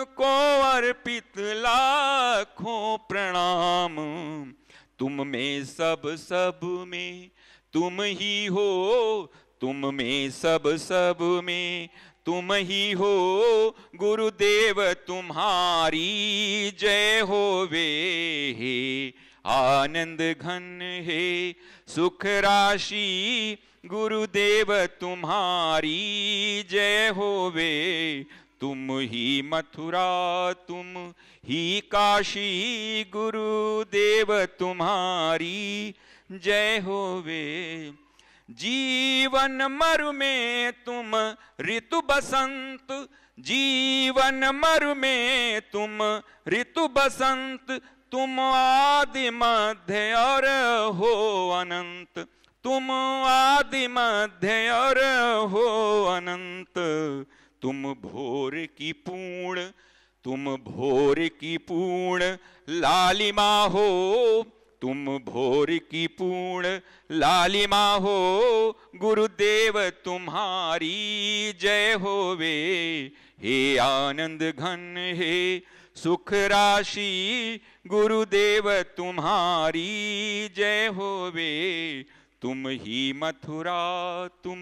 तुमको अर्पित लाखों प्रणाम। तुम में सब सब में तुम ही हो, तुम में सब सब में तुम ही हो। गुरुदेव तुम्हारी जय होवे, हे आनंद घन हे सुख राशि। गुरुदेव तुम्हारी जय होवे, तुम ही मथुरा तुम ही काशी। गुरुदेव तुम्हारी जय होवे। जीवन मरु में तुम ऋतु बसंत, जीवन मरु में तुम ऋतु बसंत। तुम आदि मध्य और हो अनंत, तुम आदि मध्य और हो अनंत। तुम भोर की पूर्ण, तुम भोर की पूर्ण लालिमा हो, तुम भोर की पूर्ण लालिमा हो। गुरुदेव तुम्हारी जय होवे, हे आनंद घन हे सुख राशि। गुरुदेव तुम्हारी जय होवे, तुम ही मथुरा तुम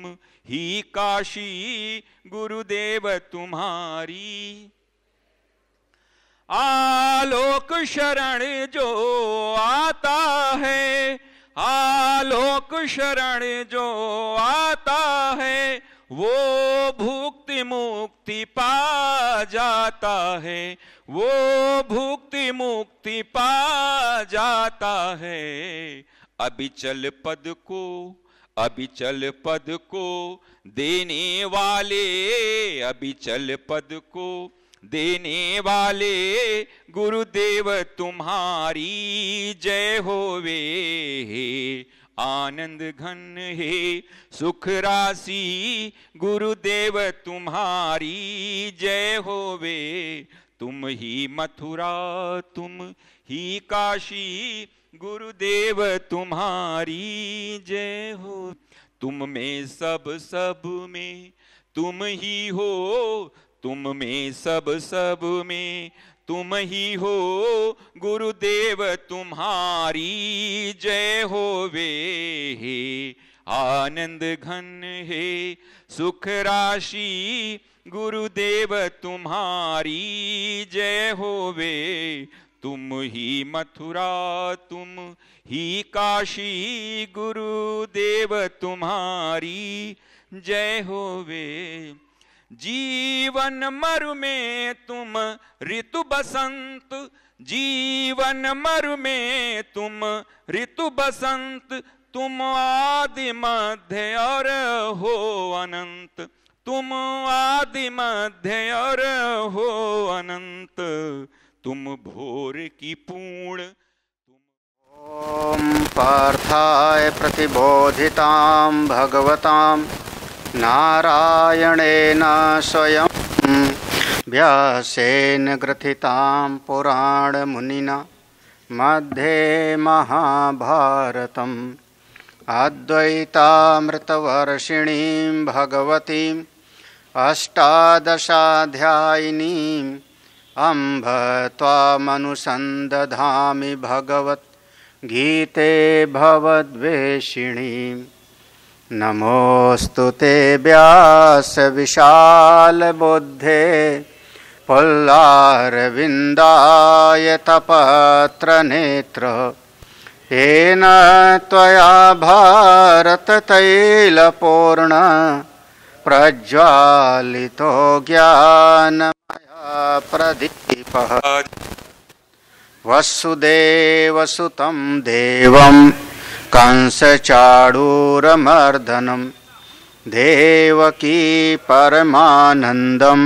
ही काशी। गुरुदेव तुम्हारी। आलोक शरण जो आता है, आलोक शरण जो आता है, वो भुक्ति मुक्ति पा जाता है, वो भुक्ति मुक्ति पा जाता है। अबिचल पद को, अबिचल पद को देने वाले, अबिचल पद को देने वाले। गुरुदेव तुम्हारी जय होवे, हे आनंद घन हे सुख राशि। गुरुदेव तुम्हारी जय होवे, तुम ही मथुरा तुम ही काशी। गुरुदेव तुम्हारी जय हो। तुम में सब सब में तुम ही हो, तुम में सब सब में तुम ही हो। गुरुदेव तुम्हारी जय होवे, हे आनंद घन हे सुख राशि। गुरुदेव तुम्हारी जय होवे, तुम ही मथुरा तुम ही काशी। गुरुदेव तुम्हारी जय होवे। जीवन मरु में तुम ऋतु बसंत, जीवन मरु में तुम ऋतु बसंत। तुम आदि मध्य और हो अनंत, तुम आदि मध्य और हो अनंत। तुम भोर की पूर्ण। ओम पार्थाय प्रतिबोधितां भगवतां नारायणेन स्वयं व्यासेन ग्रथितां पुराणमुनिना मध्ये महाभारतम् अद्वैतामृतवर्षिणीं भगवतीम् अष्टादशाध्यायिनीम् अम्ब त्वामनुसन्दधामि भगवत् गीते भवद्वेषिणीम्। नमोऽस्तु ते व्यास विशाल बुद्धे पुल्लारविन्दाय तपत्र नेत्र। येन त्वया भारत तैलपूर्ण प्रज्वालितो ज्ञानमया प्रदीपः। वसुदेवसुतं देवं कंसचाणूरमर्दनं देवकी परमानन्दं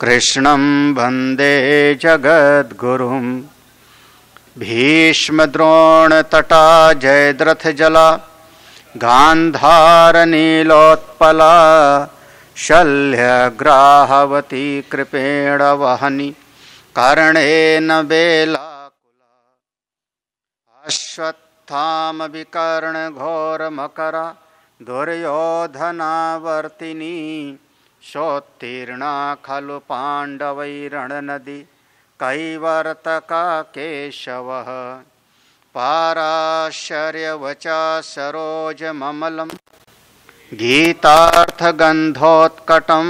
कृष्णं वन्दे जगद्गुरुं। भीष्मद्रोणतटा जयद्रथजला गान्धारनीलोत्पला शल्यग्राहवती कृपेण वहनी कर्णेन बेलाकुला। अश्वत्थामविकर्णघोरमकरा दुर्योधनावर्तिनी सोत्तीर्णा खलु पाण्डवैरणनदी कैवर्तका केशवः पाराशर्यवचा सरोजममलं गीतार्थगन्धोत्कटं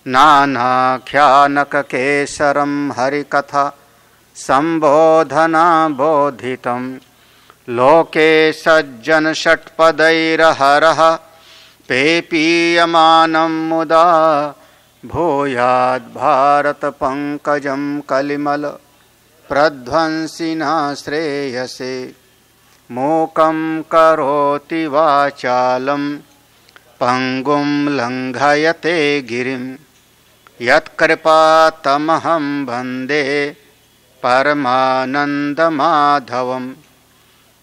नानाख्यानककेसरं हरिकथा संबोधना बोधितं लोके सज्जन षट्पदैरहरः पेपीयमानं मुदा भूयाद् भारत पंकजं कलिमल प्रध्वंसिना श्रेयसे मूकं करोति वाचालं पंगुं लंघयते गिरिं यत्कृपातमहं वन्दे परमानन्दमाधवं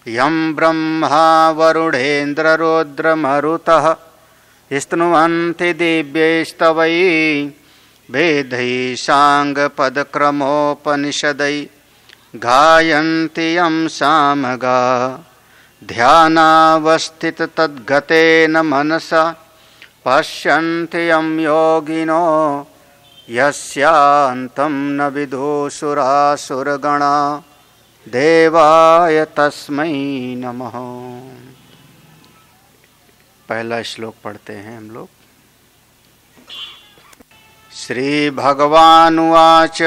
यं ब्रह्मा वरुणेन्द्ररुद्रमरुतः स्तुवन्ति दिव्यैस्तवै वेदैः साङ्गपदक्रमोपनिषदै गायन्ति यं सामगा ध्यानावस्थिततद्गतेन मनसा पश्यन्ति यं योगिनो यस्यान्तं न विदुषुरासुरगणा देवाय तस्मै नमः। पहला श्लोक पढ़ते हैं हम लोग। श्री भगवानुवाच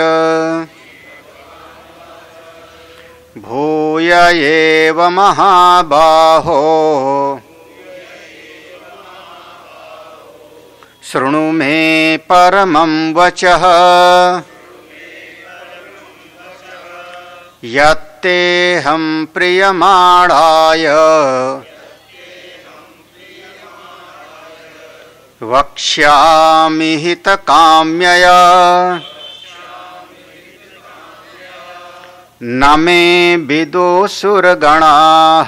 भूय एव महाबाहो शृणु मे परमं वचः यत्तेऽहं प्रीयमाणाय वक्ष्यामि हितकाम्यया न मे विदुषुर्गणाः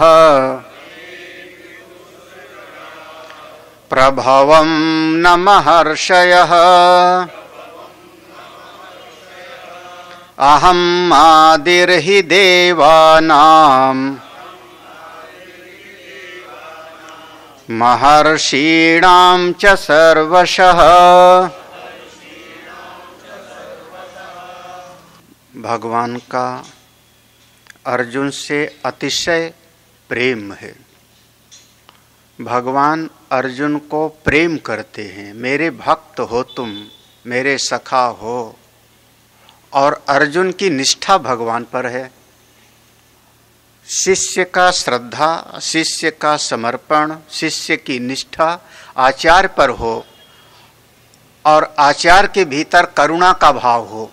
प्रभवं न महर्षयः अहम् आदिर्हि देवानां महर्षीणां च सर्वशः। भगवान का अर्जुन से अतिशय प्रेम है। भगवान अर्जुन को प्रेम करते हैं। मेरे भक्त हो तुम, मेरे सखा हो। और अर्जुन की निष्ठा भगवान पर है। शिष्य का श्रद्धा, शिष्य का समर्पण, शिष्य की निष्ठा आचार्य पर हो और आचार्य के भीतर करुणा का भाव हो,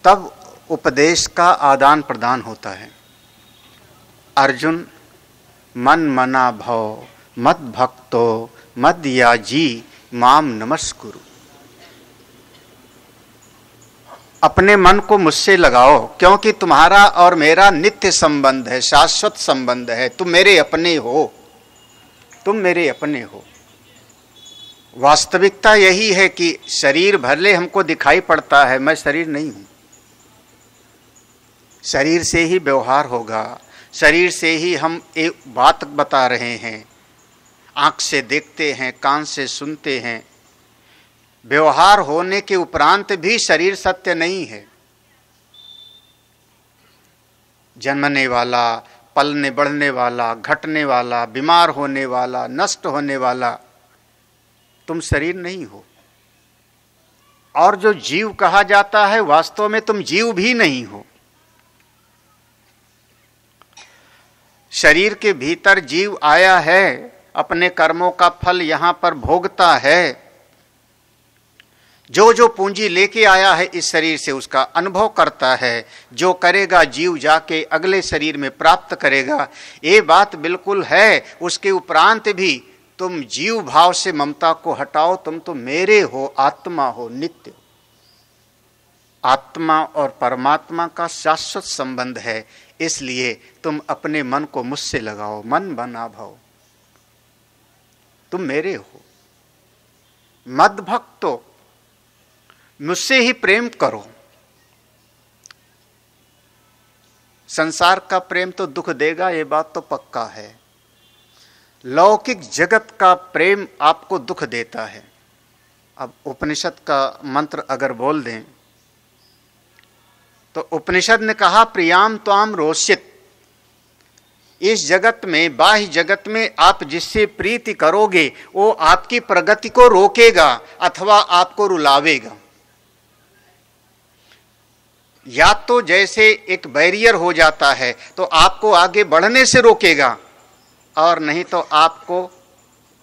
तब उपदेश का आदान प्रदान होता है। अर्जुन मन मना भव मद भक्तो मद याजी माम नमस्कुरु। अपने मन को मुझसे लगाओ, क्योंकि तुम्हारा और मेरा नित्य संबंध है, शाश्वत संबंध है। तुम मेरे अपने हो, तुम मेरे अपने हो। वास्तविकता यही है कि शरीर भले हमको दिखाई पड़ता है, मैं शरीर नहीं हूं। शरीर से ही व्यवहार होगा, शरीर से ही हम एक बात बता रहे हैं, आंख से देखते हैं, कान से सुनते हैं। व्यवहार होने के उपरांत भी शरीर सत्य नहीं है। जन्मने वाला, पलने बढ़ने वाला, घटने वाला, बीमार होने वाला, नष्ट होने वाला, तुम शरीर नहीं हो। और जो जीव कहा जाता है, वास्तव में तुम जीव भी नहीं हो। शरीर के भीतर जीव आया है, अपने कर्मों का फल यहां पर भोगता है। जो जो पूंजी लेके आया है इस शरीर से, उसका अनुभव करता है। जो करेगा जीव जाके अगले शरीर में प्राप्त करेगा। ये बात बिल्कुल है। उसके उपरांत भी तुम जीव भाव से ममता को हटाओ। तुम तो मेरे हो, आत्मा हो, नित्य। आत्मा और परमात्मा का शाश्वत संबंध है। इसलिए तुम अपने मन को मुझसे लगाओ। मन बना भव, तुम मेरे हो। मद भक्तो, मुझसे ही प्रेम करो। संसार का प्रेम तो दुख देगा, ये बात तो पक्का है। लौकिक जगत का प्रेम आपको दुख देता है। अब उपनिषद का मंत्र अगर बोल दें तो उपनिषद ने कहा प्रियाम त्वाम रोष्यत, इस जगत में, बाह्य जगत में आप जिससे प्रीति करोगे वो आपकी प्रगति को रोकेगा अथवा आपको रुलावेगा। या तो जैसे एक बैरियर हो जाता है तो आपको आगे बढ़ने से रोकेगा, और नहीं तो आपको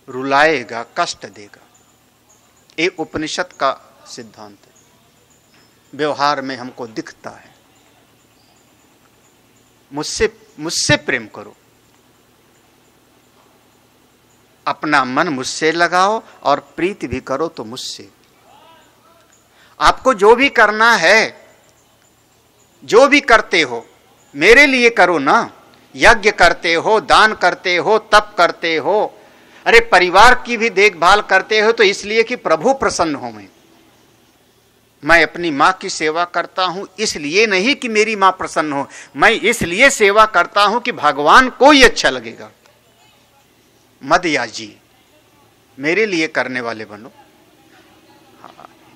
रुलाएगा, कष्ट देगा। ये उपनिषद का सिद्धांत है, व्यवहार में हमको दिखता है। मुझसे प्रेम करो, अपना मन मुझसे लगाओ और प्रीति भी करो तो मुझसे। आपको जो भी करना है, जो भी करते हो मेरे लिए करो ना। यज्ञ करते हो, दान करते हो, तप करते हो, अरे परिवार की भी देखभाल करते हो तो इसलिए कि प्रभु प्रसन्न हो। मैं अपनी माँ की सेवा करता हूं इसलिए नहीं कि मेरी माँ प्रसन्न हो, मैं इसलिए सेवा करता हूं कि भगवान को ही अच्छा लगेगा। मदयाजी, मेरे लिए करने वाले बनो।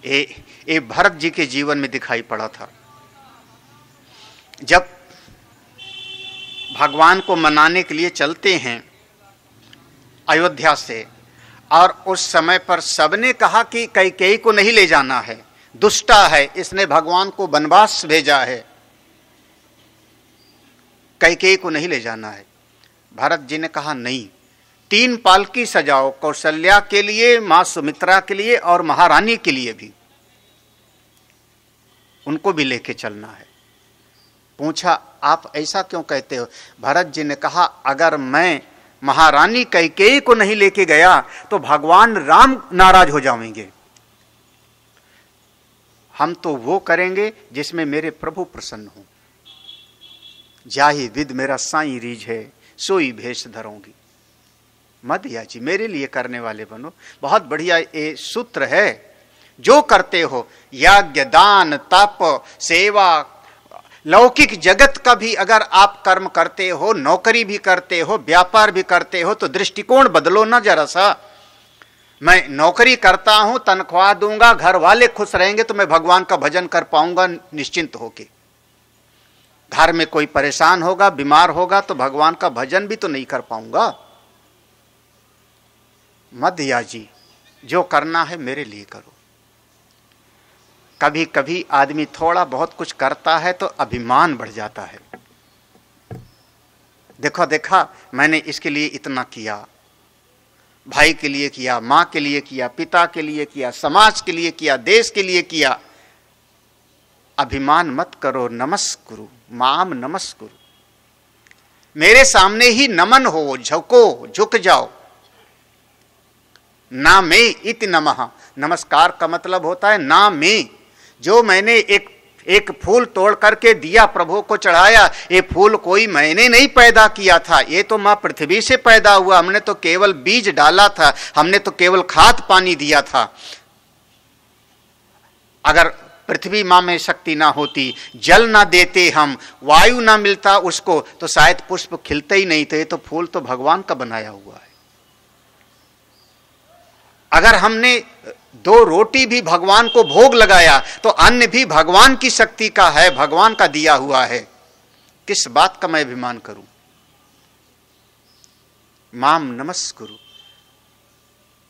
ये भरत जी के जीवन में दिखाई पड़ा था। जब भगवान को मनाने के लिए चलते हैं अयोध्या से, और उस समय पर सबने कहा कि कैकेयी को नहीं ले जाना है, दुष्टा है, इसने भगवान को वनवास भेजा है, कैकेयी को नहीं ले जाना है। भरत जी ने कहा नहीं, 3 पालकी सजाओ, कौशल्या के लिए, मां सुमित्रा के लिए और महारानी के लिए भी, उनको भी लेके चलना है। पूछा आप ऐसा क्यों कहते हो? भरत जी ने कहा अगर मैं महारानी कैकेयी को नहीं लेके गया तो भगवान राम नाराज हो जाएंगे। हम तो वो करेंगे जिसमें मेरे प्रभु प्रसन्न हो। जाहि विद मेरा साईं रीझ है, सोई भेष धरोगी। मदयाजी, मेरे लिए करने वाले बनो। बहुत बढ़िया ये सूत्र है। जो करते हो, यज्ञ, दान, तप, सेवा, लौकिक जगत का भी अगर आप कर्म करते हो, नौकरी भी करते हो, व्यापार भी करते हो, तो दृष्टिकोण बदलो ना जरा सा। मैं नौकरी करता हूं, तनख्वाह दूंगा, घर वाले खुश रहेंगे तो मैं भगवान का भजन कर पाऊंगा निश्चिंत होके। घर में कोई परेशान होगा, बीमार होगा तो भगवान का भजन भी तो नहीं कर पाऊंगा। मदयाजी, जो करना है मेरे लिए करो। कभी कभी आदमी थोड़ा बहुत कुछ करता है तो अभिमान बढ़ जाता है। देखो देखा, मैंने इसके लिए इतना किया, भाई के लिए किया, मां के लिए किया, पिता के लिए किया, समाज के लिए किया, देश के लिए किया। अभिमान मत करो, नमस्कुरु माम नमस्कुरु। मेरे सामने ही नमन हो, झुको, झुक जाओ। ना में इति नमः, नमस्कार का मतलब होता है ना में। जो मैंने एक फूल तोड़ करके दिया, प्रभु को चढ़ाया, ये फूल कोई मैंने नहीं पैदा किया था, ये तो मां पृथ्वी से पैदा हुआ। हमने तो केवल बीज डाला था, हमने तो केवल खाद पानी दिया था। अगर पृथ्वी मां में शक्ति ना होती, जल ना देते हम, वायु ना मिलता उसको, तो शायद पुष्प खिलते ही नहीं थे। तो फूल तो भगवान का बनाया हुआ है। अगर हमने 2 रोटी भी भगवान को भोग लगाया तो अन्न भी भगवान की शक्ति का है, भगवान का दिया हुआ है। किस बात का मैं अभिमान करूं? माम नमस्कुरु।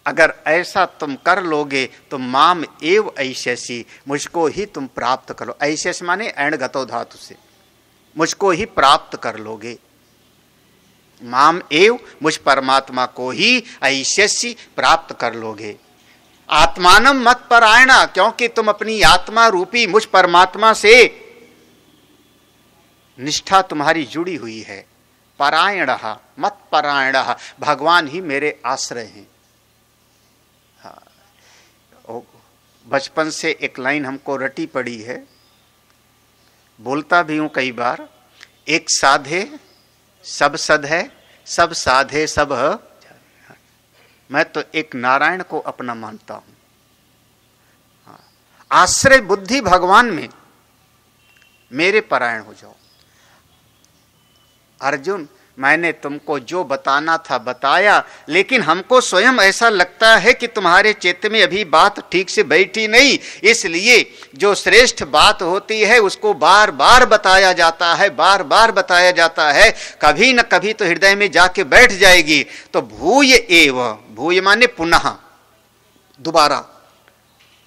अगर ऐसा तुम कर लोगे तो माम एव ऐशसी, मुझको ही तुम प्राप्त करो। ऐशस माने एण गतो धातु से, मुझको ही प्राप्त कर लोगे। माम एव, मुझ परमात्मा को ही ऐशसी प्राप्त कर लोगे। आत्मानम मत परायणा, क्योंकि तुम अपनी आत्मा रूपी मुझ परमात्मा से निष्ठा तुम्हारी जुड़ी हुई है। परायण मत परायण, भगवान ही मेरे आश्रय हैं। हाँ, बचपन से एक लाइन हमको रटी पड़ी है, बोलता भी हूं कई बार। एक साधे सब सद है, सब साधे सब। मैं तो एक नारायण को अपना मानता हूं। आश्रय बुद्धि भगवान में, मेरे परायण हो जाओ। अर्जुन, मैंने तुमको जो बताना था बताया, लेकिन हमको स्वयं ऐसा लगता है कि तुम्हारे चित्त में अभी बात ठीक से बैठी नहीं, इसलिए जो श्रेष्ठ बात होती है उसको बार बार बताया जाता है, बार बार बताया जाता है, कभी न कभी तो हृदय में जाके बैठ जाएगी। तो भूय एव, भूय माने पुनः, दोबारा,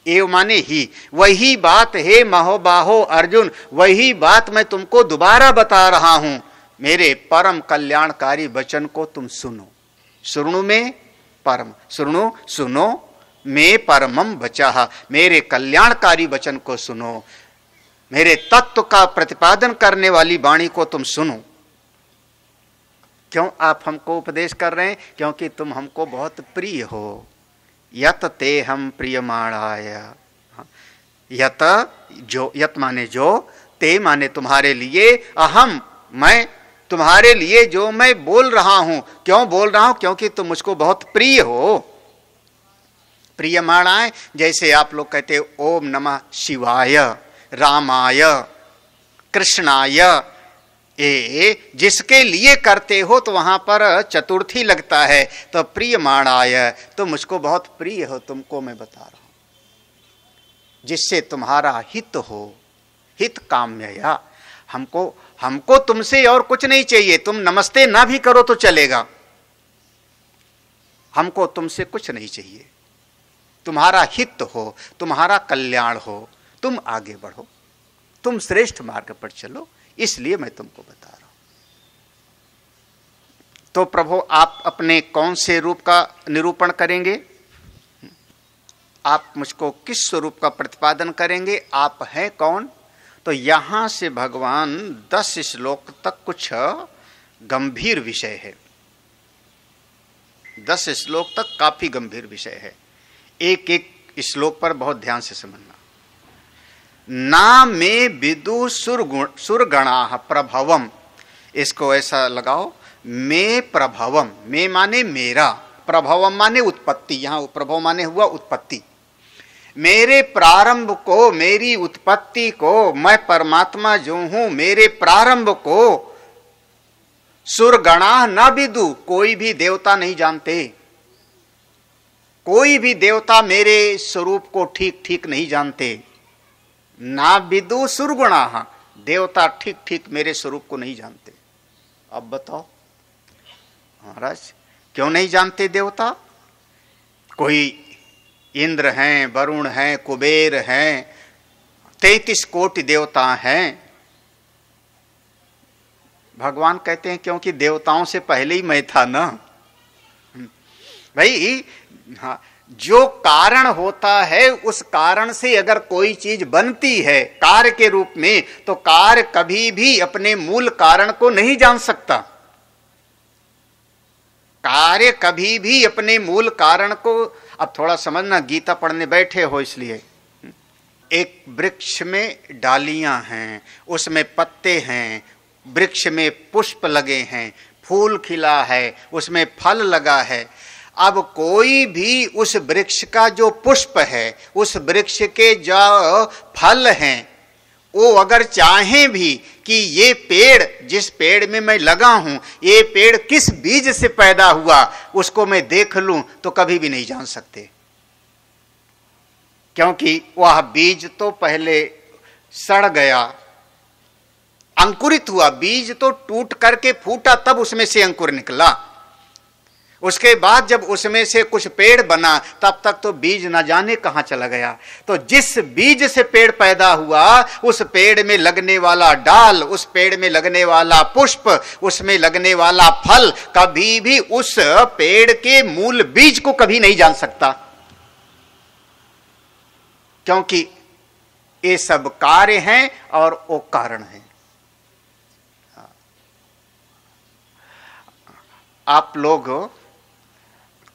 एव माने ही, वही बात है महोबाहो अर्जुन, वही बात मैं तुमको दोबारा बता रहा हूं। मेरे परम कल्याणकारी वचन को तुम सुनो। सुनो में परम, सुनो सुनो मैं परमम वचः, मेरे कल्याणकारी वचन को सुनो, मेरे तत्व का प्रतिपादन करने वाली वाणी को तुम सुनो। क्यों आप हमको उपदेश कर रहे हैं? क्योंकि तुम हमको बहुत प्रिय हो। यत ते हम प्रियमाणाय, यत जो, यत माने जो, ते माने तुम्हारे लिए, अहम मैं तुम्हारे लिए जो मैं बोल रहा हूं। क्यों बोल रहा हूं? क्योंकि तुम मुझको बहुत प्रिय हो। प्रियमाणाय, जैसे आप लोग कहते ओम नमः शिवाय, रामाय, कृष्णाय, ये जिसके लिए करते हो तो वहां पर चतुर्थी लगता है। तो प्रियमाणाय, तो मुझको बहुत प्रिय हो, तुमको मैं बता रहा हूं, जिससे तुम्हारा हित हो, हित काम्यया। हमको तुमसे और कुछ नहीं चाहिए, तुम नमस्ते ना भी करो तो चलेगा, हमको तुमसे कुछ नहीं चाहिए। तुम्हारा हित हो, तुम्हारा कल्याण हो, तुम आगे बढ़ो, तुम श्रेष्ठ मार्ग पर चलो, इसलिए मैं तुमको बता रहा हूं। तो प्रभु आप अपने कौन से रूप का निरूपण करेंगे? आप मुझको किस स्वरूप का प्रतिपादन करेंगे? आप हैं कौन? तो यहां से भगवान 10 श्लोक तक कुछ गंभीर विषय है। 10 श्लोक तक काफी गंभीर विषय है। एक एक श्लोक पर बहुत ध्यान से समझना। ना में विदु सुरगणा प्रभवम, इसको ऐसा लगाओ, में प्रभवम, में माने मेरा, प्रभवम माने उत्पत्ति, यहां प्रभव माने हुआ उत्पत्ति। मेरे प्रारंभ को, मेरी उत्पत्ति को, मैं परमात्मा जो हूं, मेरे प्रारंभ को सुरगणा न विदु, कोई भी देवता नहीं जानते। कोई भी देवता मेरे स्वरूप को ठीक ठीक नहीं जानते। ना विदु सुरगुणा, देवता ठीक ठीक मेरे स्वरूप को नहीं जानते। अब बताओ महाराज, क्यों नहीं जानते देवता? कोई इंद्र हैं, वरुण हैं, कुबेर हैं, 33 कोटि देवता हैं। भगवान कहते हैं क्योंकि देवताओं से पहले ही मैं था ना भाई। हाँ, जो कारण होता है उस कारण से अगर कोई चीज बनती है कार्य के रूप में, तो कार्य कभी भी अपने मूल कारण को नहीं जान सकता। कार्य कभी भी अपने मूल कारण को, अब थोड़ा समझना, गीता पढ़ने बैठे हो इसलिए। एक वृक्ष में डालियां हैं, उसमें पत्ते हैं, वृक्ष में पुष्प लगे हैं, फूल खिला है, उसमें फल लगा है। अब कोई भी उस वृक्ष का जो पुष्प है, उस वृक्ष के जो फल हैं, वो अगर चाहें भी कि ये पेड़, जिस पेड़ में मैं लगा हूं, ये पेड़ किस बीज से पैदा हुआ, उसको मैं देख लूं, तो कभी भी नहीं जान सकते। क्योंकि वह बीज तो पहले सड़ गया, अंकुरित हुआ, बीज तो टूट करके फूटा, तब उसमें से अंकुर निकला। उसके बाद जब उसमें से कुछ पेड़ बना, तब तक तो बीज न जाने कहां चला गया। तो जिस बीज से पेड़ पैदा हुआ, उस पेड़ में लगने वाला डाल, उस पेड़ में लगने वाला पुष्प, उसमें लगने वाला फल, कभी भी उस पेड़ के मूल बीज को कभी नहीं जान सकता। क्योंकि ये सब कार्य हैं और वो कारण है। आप लोग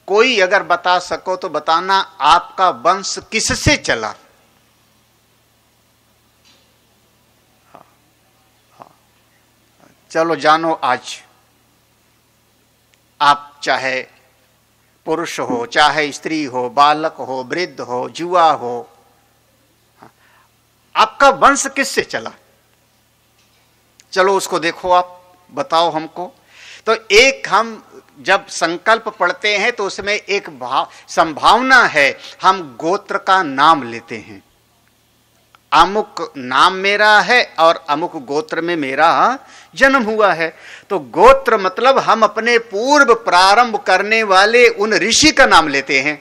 कोई अगर बता सको तो बताना, आपका वंश किससे चला? चलो जानो आज। आप चाहे पुरुष हो, चाहे स्त्री हो, बालक हो, वृद्ध हो, जुआ हो, आपका वंश किससे चला? चलो उसको देखो, आप बताओ हमको। तो एक हम जब संकल्प पढ़ते हैं तो उसमें एक संभावना है, हम गोत्र का नाम लेते हैं। अमुक नाम मेरा है और अमुक गोत्र में मेरा जन्म हुआ है। तो गोत्र मतलब हम अपने पूर्व प्रारंभ करने वाले उन ऋषि का नाम लेते हैं।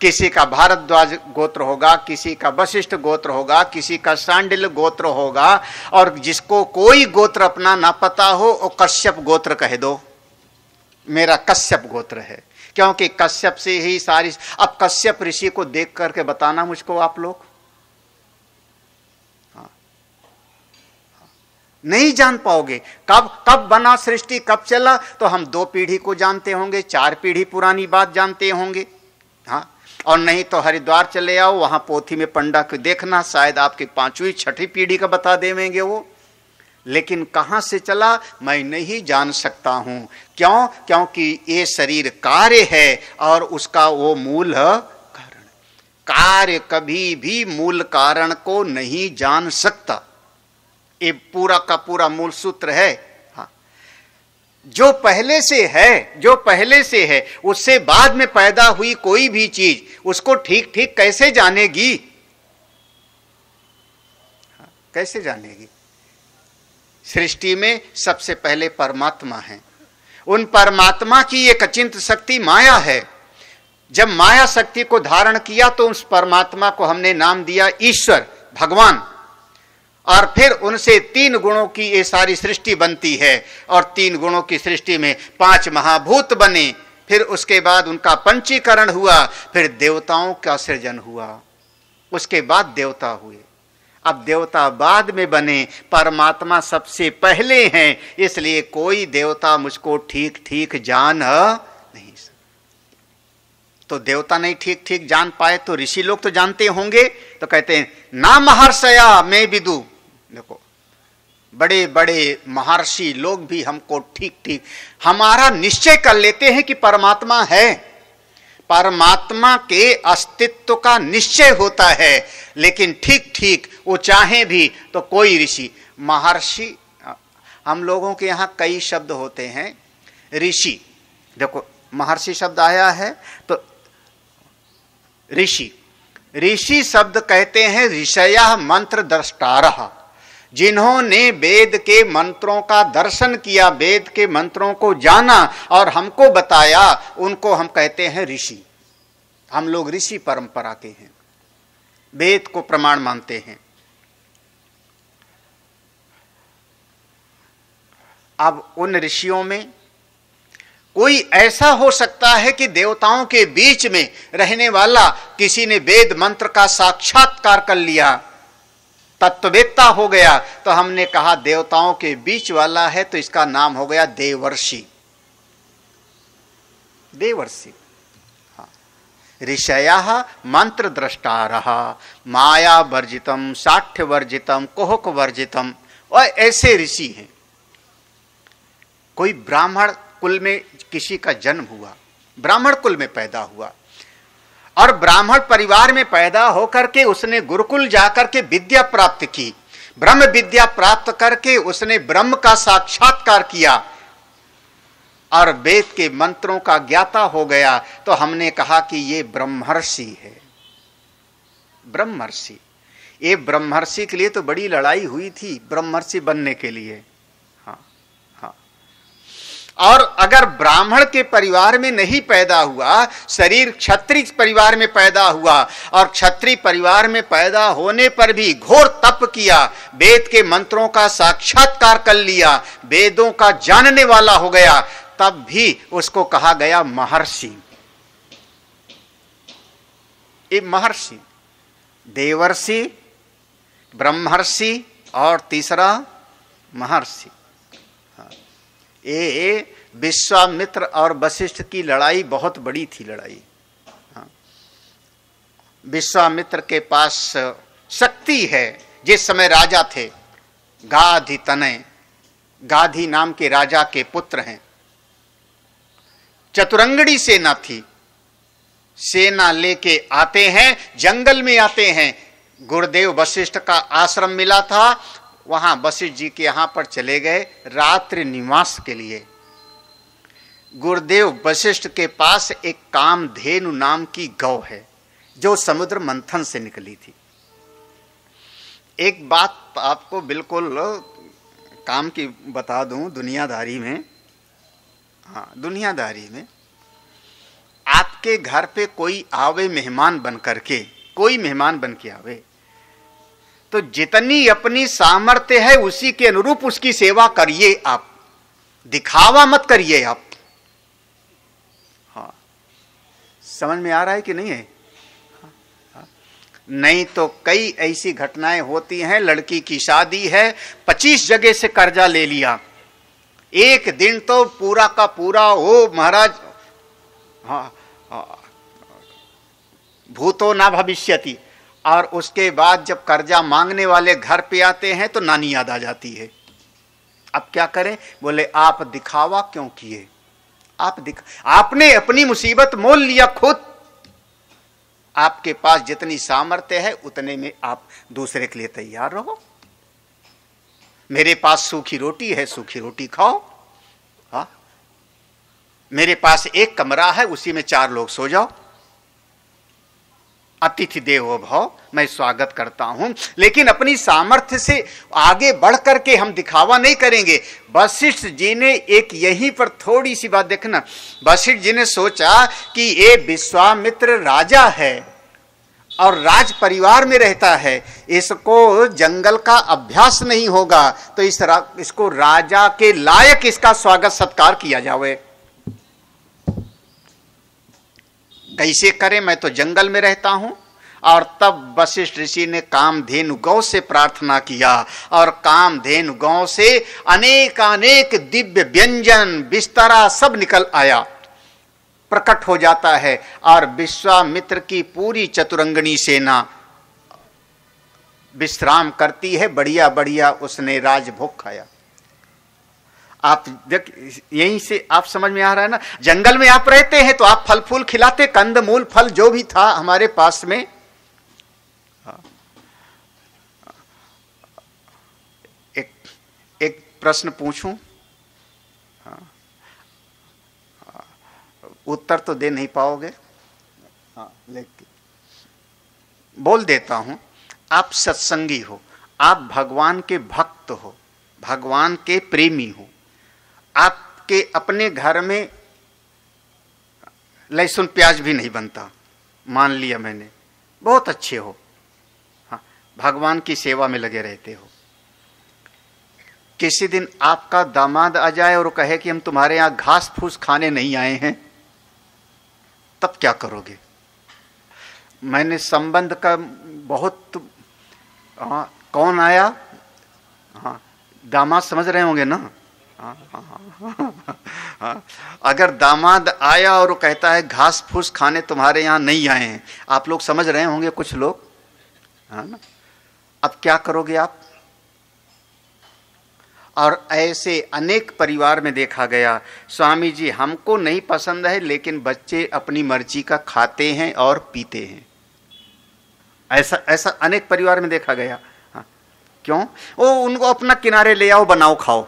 किसी का भारद्वाज गोत्र होगा, किसी का वशिष्ठ गोत्र होगा, किसी का सांडिल्य गोत्र होगा, और जिसको कोई गोत्र अपना ना पता हो वो कश्यप गोत्र कह दो, मेरा कश्यप गोत्र है, क्योंकि कश्यप से ही सारी। अब कश्यप ऋषि को देख करके बताना मुझको आप लोग, नहीं जान पाओगे कब कब बना सृष्टि, कब चला। तो हम 2 पीढ़ी को जानते होंगे, 4 पीढ़ी पुरानी बात जानते होंगे, हाँ। और नहीं तो हरिद्वार चले आओ, वहां पोथी में पंडा को देखना, शायद आपकी 5वीं 6ठी पीढ़ी का बता देंगे वो। लेकिन कहां से चला मैं नहीं जान सकता हूं। क्यों? क्योंकि ये शरीर कार्य है और उसका वो मूल कारण। कार्य कभी भी मूल कारण को नहीं जान सकता, ये पूरा का पूरा मूल सूत्र है। हाँ, जो पहले से है उससे बाद में पैदा हुई कोई भी चीज उसको ठीक ठीक कैसे जानेगी? हाँ, कैसे जानेगी? सृष्टि में सबसे पहले परमात्मा है, उन परमात्मा की एक अचिंत्य शक्ति माया है। जब माया शक्ति को धारण किया तो उस परमात्मा को हमने नाम दिया ईश्वर, भगवान। और फिर उनसे 3 गुणों की ये सारी सृष्टि बनती है, और 3 गुणों की सृष्टि में 5 महाभूत बने। फिर उसके बाद उनका पंचीकरण हुआ, फिर देवताओं का सृजन हुआ, उसके बाद देवता हुए। अब देवता बाद में बने, परमात्मा सबसे पहले हैं, इसलिए कोई देवता मुझको ठीक ठीक जान नहीं सकता। तो देवता नहीं ठीक ठीक जान पाए तो ऋषि लोग तो जानते होंगे। तो कहते हैं ना महर्षया मैं विदु। देखो बड़े बड़े महर्षि लोग भी हमको ठीक ठीक हमारा निश्चय कर लेते हैं कि परमात्मा है, परमात्मा के अस्तित्व का निश्चय होता है, लेकिन ठीक ठीक वो चाहे भी तो कोई ऋषि महर्षि। हम लोगों के यहाँ कई शब्द होते हैं ऋषि। देखो महर्षि शब्द आया है तो ऋषि शब्द कहते हैं ऋषयः मंत्र द्रष्टारः, जिन्होंने वेद के मंत्रों का दर्शन किया, वेद के मंत्रों को जाना और हमको बताया, उनको हम कहते हैं ऋषि। हम लोग ऋषि परंपरा के हैं, वेद को प्रमाण मानते हैं। अब उन ऋषियों में कोई ऐसा हो सकता है कि देवताओं के बीच में रहने वाला, किसी ने वेद मंत्र का साक्षात्कार कर लिया, तत्ववेत्ता हो गया, तो हमने कहा देवताओं के बीच वाला है, तो इसका नाम हो गया देवर्षि। देवर्षि ऋषयः मंत्र द्रष्टारः माया वर्जितम साठ्य वर्जितम कोहक वर्जितम, और ऐसे ऋषि हैं। कोई ब्राह्मण कुल में किसी का जन्म हुआ, ब्राह्मण कुल में पैदा हुआ, और ब्राह्मण परिवार में पैदा होकर के उसने गुरुकुल जाकर के विद्या प्राप्त की, ब्रह्म विद्या प्राप्त करके उसने ब्रह्म का साक्षात्कार किया और वेद के मंत्रों का ज्ञाता हो गया, तो हमने कहा कि ये ब्रह्मर्षि है। ब्रह्मर्षि, ये ब्रह्मर्षि के लिए तो बड़ी लड़ाई हुई थी, ब्रह्मर्षि बनने के लिए। हाँ हाँ। और अगर ब्राह्मण के परिवार में नहीं पैदा हुआ, शरीर क्षत्रिय परिवार में पैदा हुआ, और क्षत्रिय परिवार में पैदा होने पर भी घोर तप किया, वेद के मंत्रों का साक्षात्कार कर लिया, वेदों का जानने वाला हो गया, तब भी उसको कहा गया महर्षि। ये महर्षि, देवर्षि, ब्रह्मर्षि और तीसरा महर्षि। ये विश्वामित्र और वशिष्ठ की लड़ाई बहुत बड़ी थी लड़ाई। विश्वामित्र के पास शक्ति है, जिस समय राजा थे गाधी तनय, गाधी नाम के राजा के पुत्र हैं। चतुरंगड़ी सेना थी, सेना लेके आते हैं, जंगल में आते हैं। गुरुदेव वशिष्ठ का आश्रम मिला था, वहां वशिष्ठ जी के यहां पर चले गए रात्रि निवास के लिए। गुरुदेव वशिष्ठ के पास एक कामधेनु नाम की गौ है जो समुद्र मंथन से निकली थी। एक बात आपको बिल्कुल काम की बता दूं, दुनियादारी में, हाँ दुनियादारी में आपके घर पे कोई आवे मेहमान बन करके, कोई मेहमान बन के आवे तो जितनी अपनी सामर्थ्य है उसी के अनुरूप उसकी सेवा करिए, आप दिखावा मत करिए आप। हाँ समझ में आ रहा है कि नहीं है? नहीं तो कई ऐसी घटनाएं होती हैं, लड़की की शादी है, 25 जगह से कर्जा ले लिया, एक दिन तो पूरा का पूरा हो महाराज, भूतो ना भविष्यति, और उसके बाद जब कर्जा मांगने वाले घर पे आते हैं तो नानी याद आ जाती है। अब क्या करें? बोले आप दिखावा क्यों किए? आपने अपनी मुसीबत मोल लिया खुद। आपके पास जितनी सामर्थ्य है उतने में आप दूसरे के लिए तैयार रहो। मेरे पास सूखी रोटी है, सूखी रोटी खाओ। हाँ मेरे पास एक कमरा है, उसी में 4 लोग सो जाओ। अतिथि देवो भव, मैं स्वागत करता हूं, लेकिन अपनी सामर्थ्य से आगे बढ़ करके हम दिखावा नहीं करेंगे। वशिष्ठ जी ने एक यहीं पर थोड़ी सी बात देखना, वशिष्ठ जी ने सोचा कि ये विश्वामित्र राजा है और राज परिवार में रहता है, इसको जंगल का अभ्यास नहीं होगा, तो इसको राजा के लायक इसका स्वागत सत्कार किया जावे। कैसे करें? मैं तो जंगल में रहता हूं। और तब वशिष्ठ ऋषि ने कामधेनु गौ से प्रार्थना किया और कामधेनु गौ से अनेक दिव्य व्यंजन बिस्तरा सब निकल आया, प्रकट हो जाता है। और विश्वामित्र की पूरी चतुरंगनी सेना विश्राम करती है, बढ़िया बढ़िया उसने राजभोग खाया। आप देख, यहीं से आप समझ में आ रहा है ना, जंगल में आप रहते हैं तो आप फल फूल खिलाते, कंद मूल फल जो भी था हमारे पास में। एक प्रश्न पूछूं, उत्तर तो दे नहीं पाओगे, लेकिन बोल देता हूं। आप सत्संगी हो, आप भगवान के भक्त हो, भगवान के प्रेमी हो, आपके अपने घर में लहसुन प्याज भी नहीं बनता, मान लिया मैंने, बहुत अच्छे हो, हाँ भगवान की सेवा में लगे रहते हो। किसी दिन आपका दामाद आ जाए और कहे कि हम तुम्हारे यहां घास फूस खाने नहीं आए हैं, तब क्या करोगे? मैंने संबंध का बहुत, कौन आया? हाँ दामाद समझ रहे होंगे ना। अगर दामाद आया और कहता है घास फूस खाने तुम्हारे यहां नहीं आए हैं, आप लोग समझ रहे होंगे कुछ लोग, है ना? अब क्या करोगे आप? और ऐसे अनेक परिवार में देखा गया, स्वामी जी हमको नहीं पसंद है लेकिन बच्चे अपनी मर्जी का खाते हैं और पीते हैं। ऐसा अनेक परिवार में देखा गया। हाँ क्यों? वो उनको अपना किनारे ले आओ, बनाओ खाओ,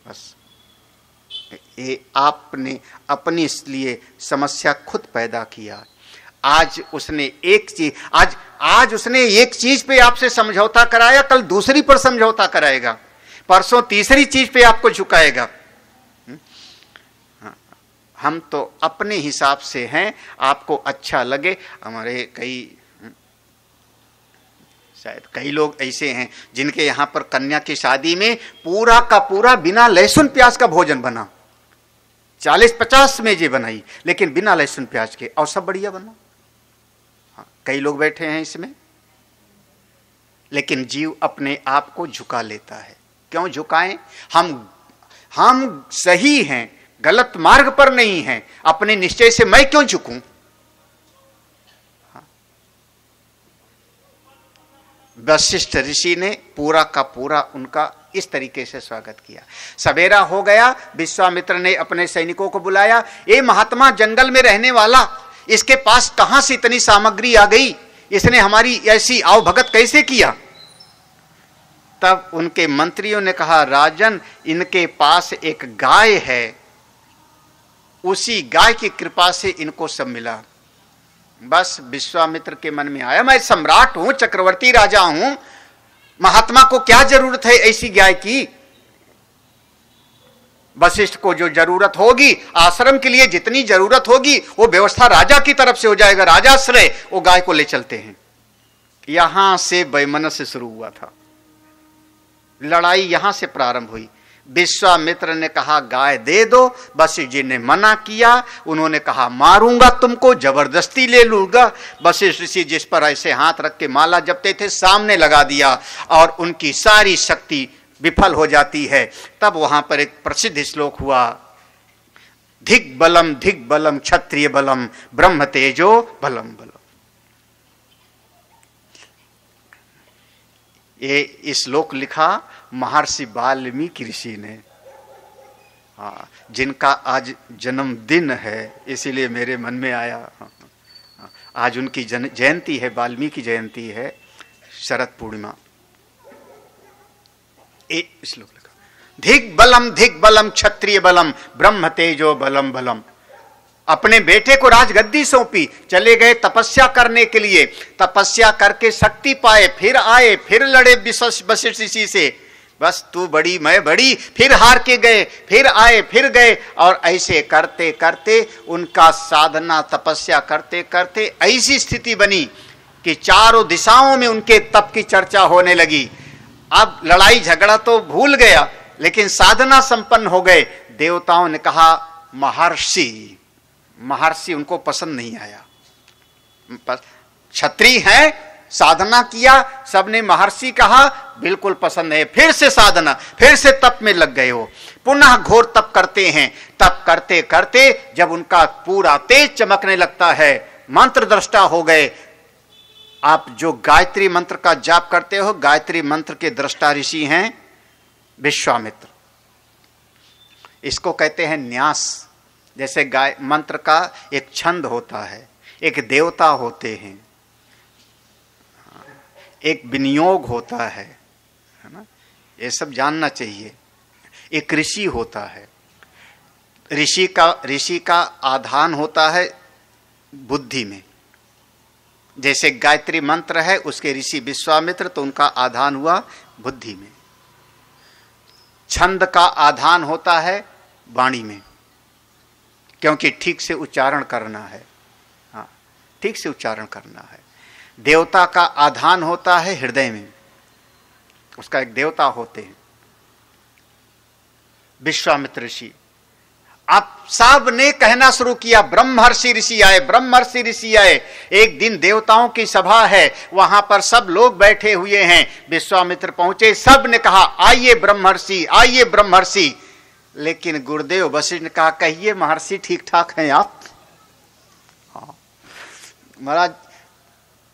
बस। ये आपने अपने इसलिए समस्या खुद पैदा किया। आज उसने एक चीज, आज उसने एक चीज पे आपसे समझौता कराया, कल दूसरी पर समझौता कराएगा, परसों तीसरी चीज पे आपको झुकाएगा। हम तो अपने हिसाब से हैं, आपको अच्छा लगे। हमारे शायद कई लोग ऐसे हैं जिनके यहां पर कन्या की शादी में पूरा का पूरा बिना लहसुन प्याज का भोजन बना, 40-50 मेजें बनाई, लेकिन बिना लहसुन प्याज के, और सब बढ़िया बना। हाँ, कई लोग बैठे हैं इसमें, लेकिन जीव अपने आप को झुका लेता है। क्यों झुकाएं? हम सही हैं, गलत मार्ग पर नहीं हैं, अपने निश्चय से मैं क्यों झुकूं? वशिष्ठ ऋषि ने पूरा का पूरा उनका इस तरीके से स्वागत किया। सवेरा हो गया, विश्वामित्र ने अपने सैनिकों को बुलाया। ये महात्मा जंगल में रहने वाला, इसके पास कहां से इतनी सामग्री आ गई? इसने हमारी ऐसी आवभगत कैसे किया? तब उनके मंत्रियों ने कहा, राजन इनके पास एक गाय है, उसी गाय की कृपा से इनको सब मिला। बस विश्वामित्र के मन में आया, मैं सम्राट हूं, चक्रवर्ती राजा हूं, महात्मा को क्या जरूरत है ऐसी गाय की। वशिष्ठ को जो जरूरत होगी, आश्रम के लिए जितनी जरूरत होगी, वो व्यवस्था राजा की तरफ से हो जाएगा, राजाश्रय, वो गाय को ले चलते हैं। यहां से वैमनस्य शुरू हुआ था, लड़ाई यहां से प्रारंभ हुई। विश्वामित्र ने कहा गाय दे दो, वशिष्ठ जी ने मना किया। उन्होंने कहा मारूंगा तुमको, जबरदस्ती ले लूंगा। वशिष्ठ ऋषि जिस पर ऐसे हाथ रख के माला जपते थे, सामने लगा दिया और उनकी सारी शक्ति विफल हो जाती है। तब वहां पर एक प्रसिद्ध श्लोक हुआ, धिक बलम क्षत्रिय बलम ब्रह्म तेजो बलम बलम। ये श्लोक लिखा महर्षि वाल्मीकि ऋषि ने। हाँ, जिनका आज जन्मदिन है, इसीलिए मेरे मन में आया। आज उनकी जयंती है, वाल्मीकि जयंती है, शरद पूर्णिमा। श्लोक लिखा, धिक बलम क्षत्रिय बलम ब्रह्म तेजो बलम बलम। अपने बेटे को राजगद्दी सौंपी, चले गए तपस्या करने के लिए, तपस्या करके शक्ति पाए, फिर आए, फिर लड़े वशिष्ठ ऋषि से, बस तू बड़ी मैं बड़ी, फिर हार के गए, फिर आए, फिर गए, और ऐसे करते करते उनका साधना तपस्या करते करते ऐसी स्थिति बनी कि चारों दिशाओं में उनके तप की चर्चा होने लगी। अब लड़ाई झगड़ा तो भूल गया, लेकिन साधना संपन्न हो गए। देवताओं ने कहा महर्षि, महर्षि उनको पसंद नहीं आया। क्षत्रिय है, साधना किया, सबने महर्षि कहा, बिल्कुल पसंद है। फिर से साधना, फिर से तप में लग गए हो, पुनः घोर तप करते हैं। तप करते करते जब उनका पूरा तेज चमकने लगता है, मंत्र दृष्टा हो गए। आप जो गायत्री मंत्र का जाप करते हो, गायत्री मंत्र के दृष्टा ऋषि हैं विश्वामित्र। इसको कहते हैं न्यास। जैसे गाय मंत्र का एक छंद होता है, एक देवता होते हैं, एक विनियोग होता है ना, ये सब जानना चाहिए। एक ऋषि होता है, ऋषि का आधान होता है बुद्धि में। जैसे गायत्री मंत्र है, उसके ऋषि विश्वामित्र, तो उनका आधान हुआ बुद्धि में। छंद का आधान होता है वाणी में, क्योंकि ठीक से उच्चारण करना है। हाँ, ठीक से उच्चारण करना है। देवता का आधान होता है हृदय में, उसका एक देवता होते हैं विश्वामित्र ऋषि। अब सब ने कहना शुरू किया ब्रह्मर्षि ऋषि आए, ब्रह्मर्षि ऋषि आए। एक दिन देवताओं की सभा है, वहां पर सब लोग बैठे हुए हैं। विश्वामित्र पहुंचे, सब ने कहा आइए ब्रह्मर्षि, आइए ब्रह्मर्षि। लेकिन गुरुदेव वशिष्ठ ने कहा कहिए महर्षि, ठीक ठाक हैं आप? महाराज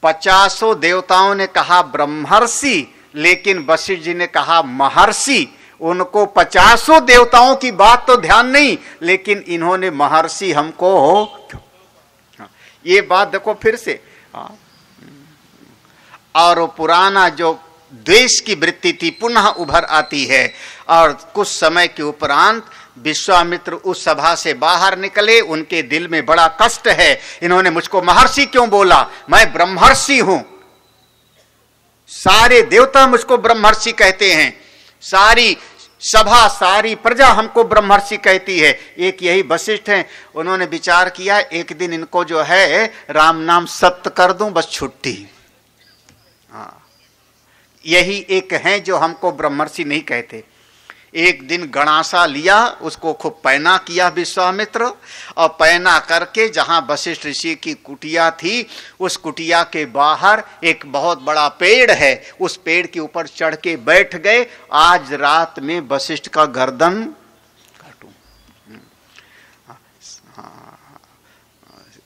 50 देवताओं ने कहा ब्रह्मर्षि, लेकिन वशिष्ठ जी ने कहा महर्षि। उनको 50 देवताओं की बात तो ध्यान नहीं, लेकिन इन्होंने महर्षि हमको हो, ये बात देखो फिर से। और पुराना जो द्वेष की वृत्ति थी पुनः उभर आती है। और कुछ समय के उपरांत विश्वामित्र उस सभा से बाहर निकले, उनके दिल में बड़ा कष्ट है, इन्होंने मुझको महर्षि क्यों बोला, मैं ब्रह्मर्षि हूं। सारे देवता मुझको ब्रह्मर्षि कहते हैं, सारी सभा सारी प्रजा हमको ब्रह्मर्षि कहती है। एक यही वशिष्ठ हैं, उन्होंने विचार किया एक दिन इनको जो है राम नाम सत्य कर दूं, बस छुट्टी। हाँ, यही एक हैं जो हमको ब्रह्मर्षि नहीं कहते। एक दिन गणासा लिया, उसको खूब पैना किया विश्वामित्र, और पैना करके जहां वशिष्ठ ऋषि की कुटिया थी, उस कुटिया के बाहर एक बहुत बड़ा पेड़ है, उस पेड़ के ऊपर चढ़ के बैठ गए। आज रात में वशिष्ठ का गर्दन काटूं।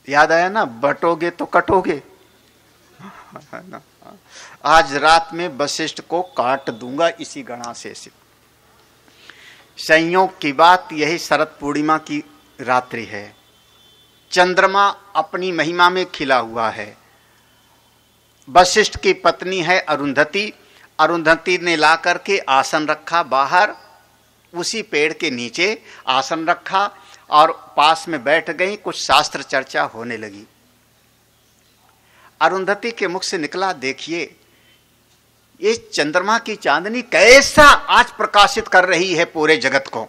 याद आया ना, बटोगे तो कटोगे। आज रात में वशिष्ठ को काट दूंगा इसी गणासे से। संयोग की बात, यही शरद पूर्णिमा की रात्रि है। चंद्रमा अपनी महिमा में खिला हुआ है। वशिष्ठ की पत्नी है अरुंधति, अरुंधति ने ला करके आसन रखा, बाहर उसी पेड़ के नीचे आसन रखा और पास में बैठ गई। कुछ शास्त्र चर्चा होने लगी। अरुंधति के मुख से निकला, देखिए ये चंद्रमा की चांदनी कैसा आज प्रकाशित कर रही है पूरे जगत को।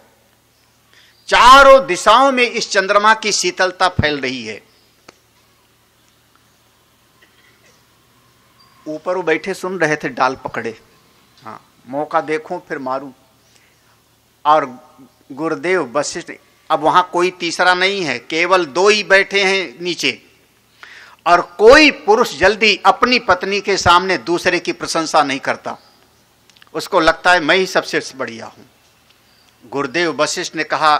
चारों दिशाओं में इस चंद्रमा की शीतलता फैल रही है। ऊपर वो बैठे सुन रहे थे, डाल पकड़े, हाँ मौका देखूं फिर मारूं। और गुरुदेव वशिष्ठ, अब वहां कोई तीसरा नहीं है, केवल दो ही बैठे हैं नीचे। और कोई पुरुष जल्दी अपनी पत्नी के सामने दूसरे की प्रशंसा नहीं करता, उसको लगता है मैं ही सबसे बढ़िया हूं। गुरुदेव वशिष्ठ ने कहा,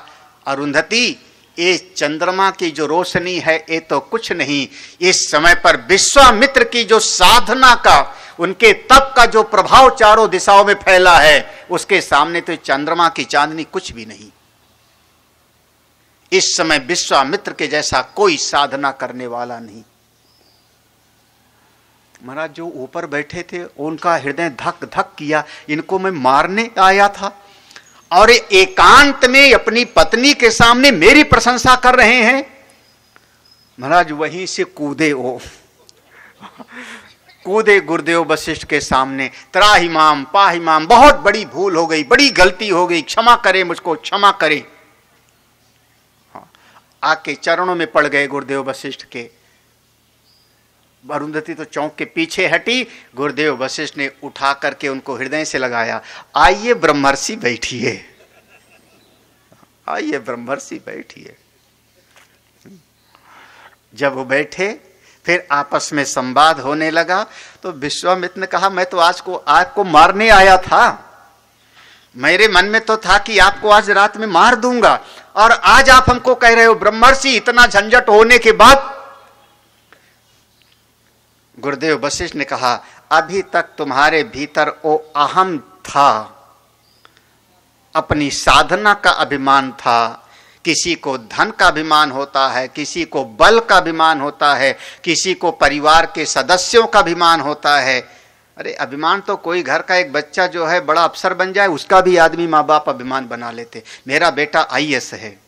अरुंधति ये चंद्रमा की जो रोशनी है ये तो कुछ नहीं, इस समय पर विश्वामित्र की जो साधना का, उनके तप का जो प्रभाव चारों दिशाओं में फैला है, उसके सामने तो चंद्रमा की चांदनी कुछ भी नहीं। इस समय विश्वामित्र के जैसा कोई साधना करने वाला नहीं। महाराज जो ऊपर बैठे थे उनका हृदय धक धक किया, इनको मैं मारने आया था और एकांत में अपनी पत्नी के सामने मेरी प्रशंसा कर रहे हैं। महाराज वहीं से कूदे, वो कूदे गुरुदेव वशिष्ठ के सामने, त्राहिमाम पाहिमाम, बहुत बड़ी भूल हो गई, बड़ी गलती हो गई, क्षमा करे मुझको, क्षमा करे। आके चरणों में पड़ गए गुरुदेव वशिष्ठ के। अरुंधति तो चौंक के पीछे हटी। गुरुदेव वशिष्ठ ने उठा करके उनको हृदय से लगाया, आइए ब्रह्मर्षि बैठिए, आइए ब्रह्मर्षि बैठिए। जब वो बैठे फिर आपस में संवाद होने लगा। तो विश्वामित्र ने कहा, मैं तो आज को मारने आया था, मेरे मन में तो था कि आपको आज रात में मार दूंगा, और आज आप हमको कह रहे हो ब्रह्मर्षि, इतना झंझट होने के बाद। गुरुदेव वशिष्ठ ने कहा, अभी तक तुम्हारे भीतर वो अहम था, अपनी साधना का अभिमान था। किसी को धन का अभिमान होता है, किसी को बल का अभिमान होता है, किसी को परिवार के सदस्यों का अभिमान होता है। अरे अभिमान तो कोई घर का एक बच्चा जो है बड़ा अफसर बन जाए, उसका भी आदमी माँ बाप अभिमान बना लेते, मेरा बेटा आईएएस है।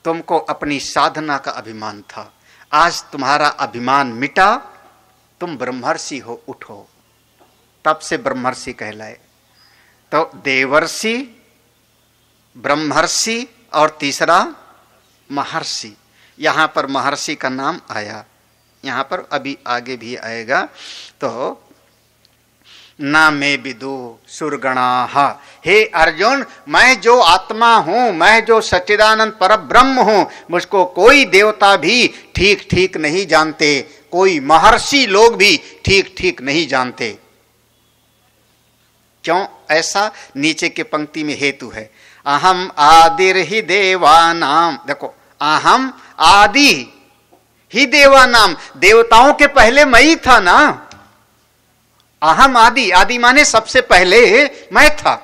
तुमको अपनी साधना का अभिमान था, आज तुम्हारा अभिमान मिटा, तुम ब्रह्मर्षि हो, उठो। तब से ब्रह्मर्षि कहलाए। तो देवर्षि, ब्रह्मर्षि और तीसरा महर्षि। यहां पर महर्षि का नाम आया, यहां पर अभी आगे भी आएगा। तो ना मैं विदु सुरगणाः, हे अर्जुन, मैं जो आत्मा हूं, मैं जो सच्चिदानंद परब्रह्म हूं, मुझको कोई देवता भी ठीक ठीक नहीं जानते, कोई महर्षि लोग भी ठीक ठीक नहीं जानते। क्यों ऐसा? नीचे के पंक्ति में हेतु है, अहम आदिर ही देवानाम। देखो, अहम आदि ही देवानाम, देवताओं के पहले मैं ही था ना। अहम आदि, आदि माने सबसे पहले मैं था,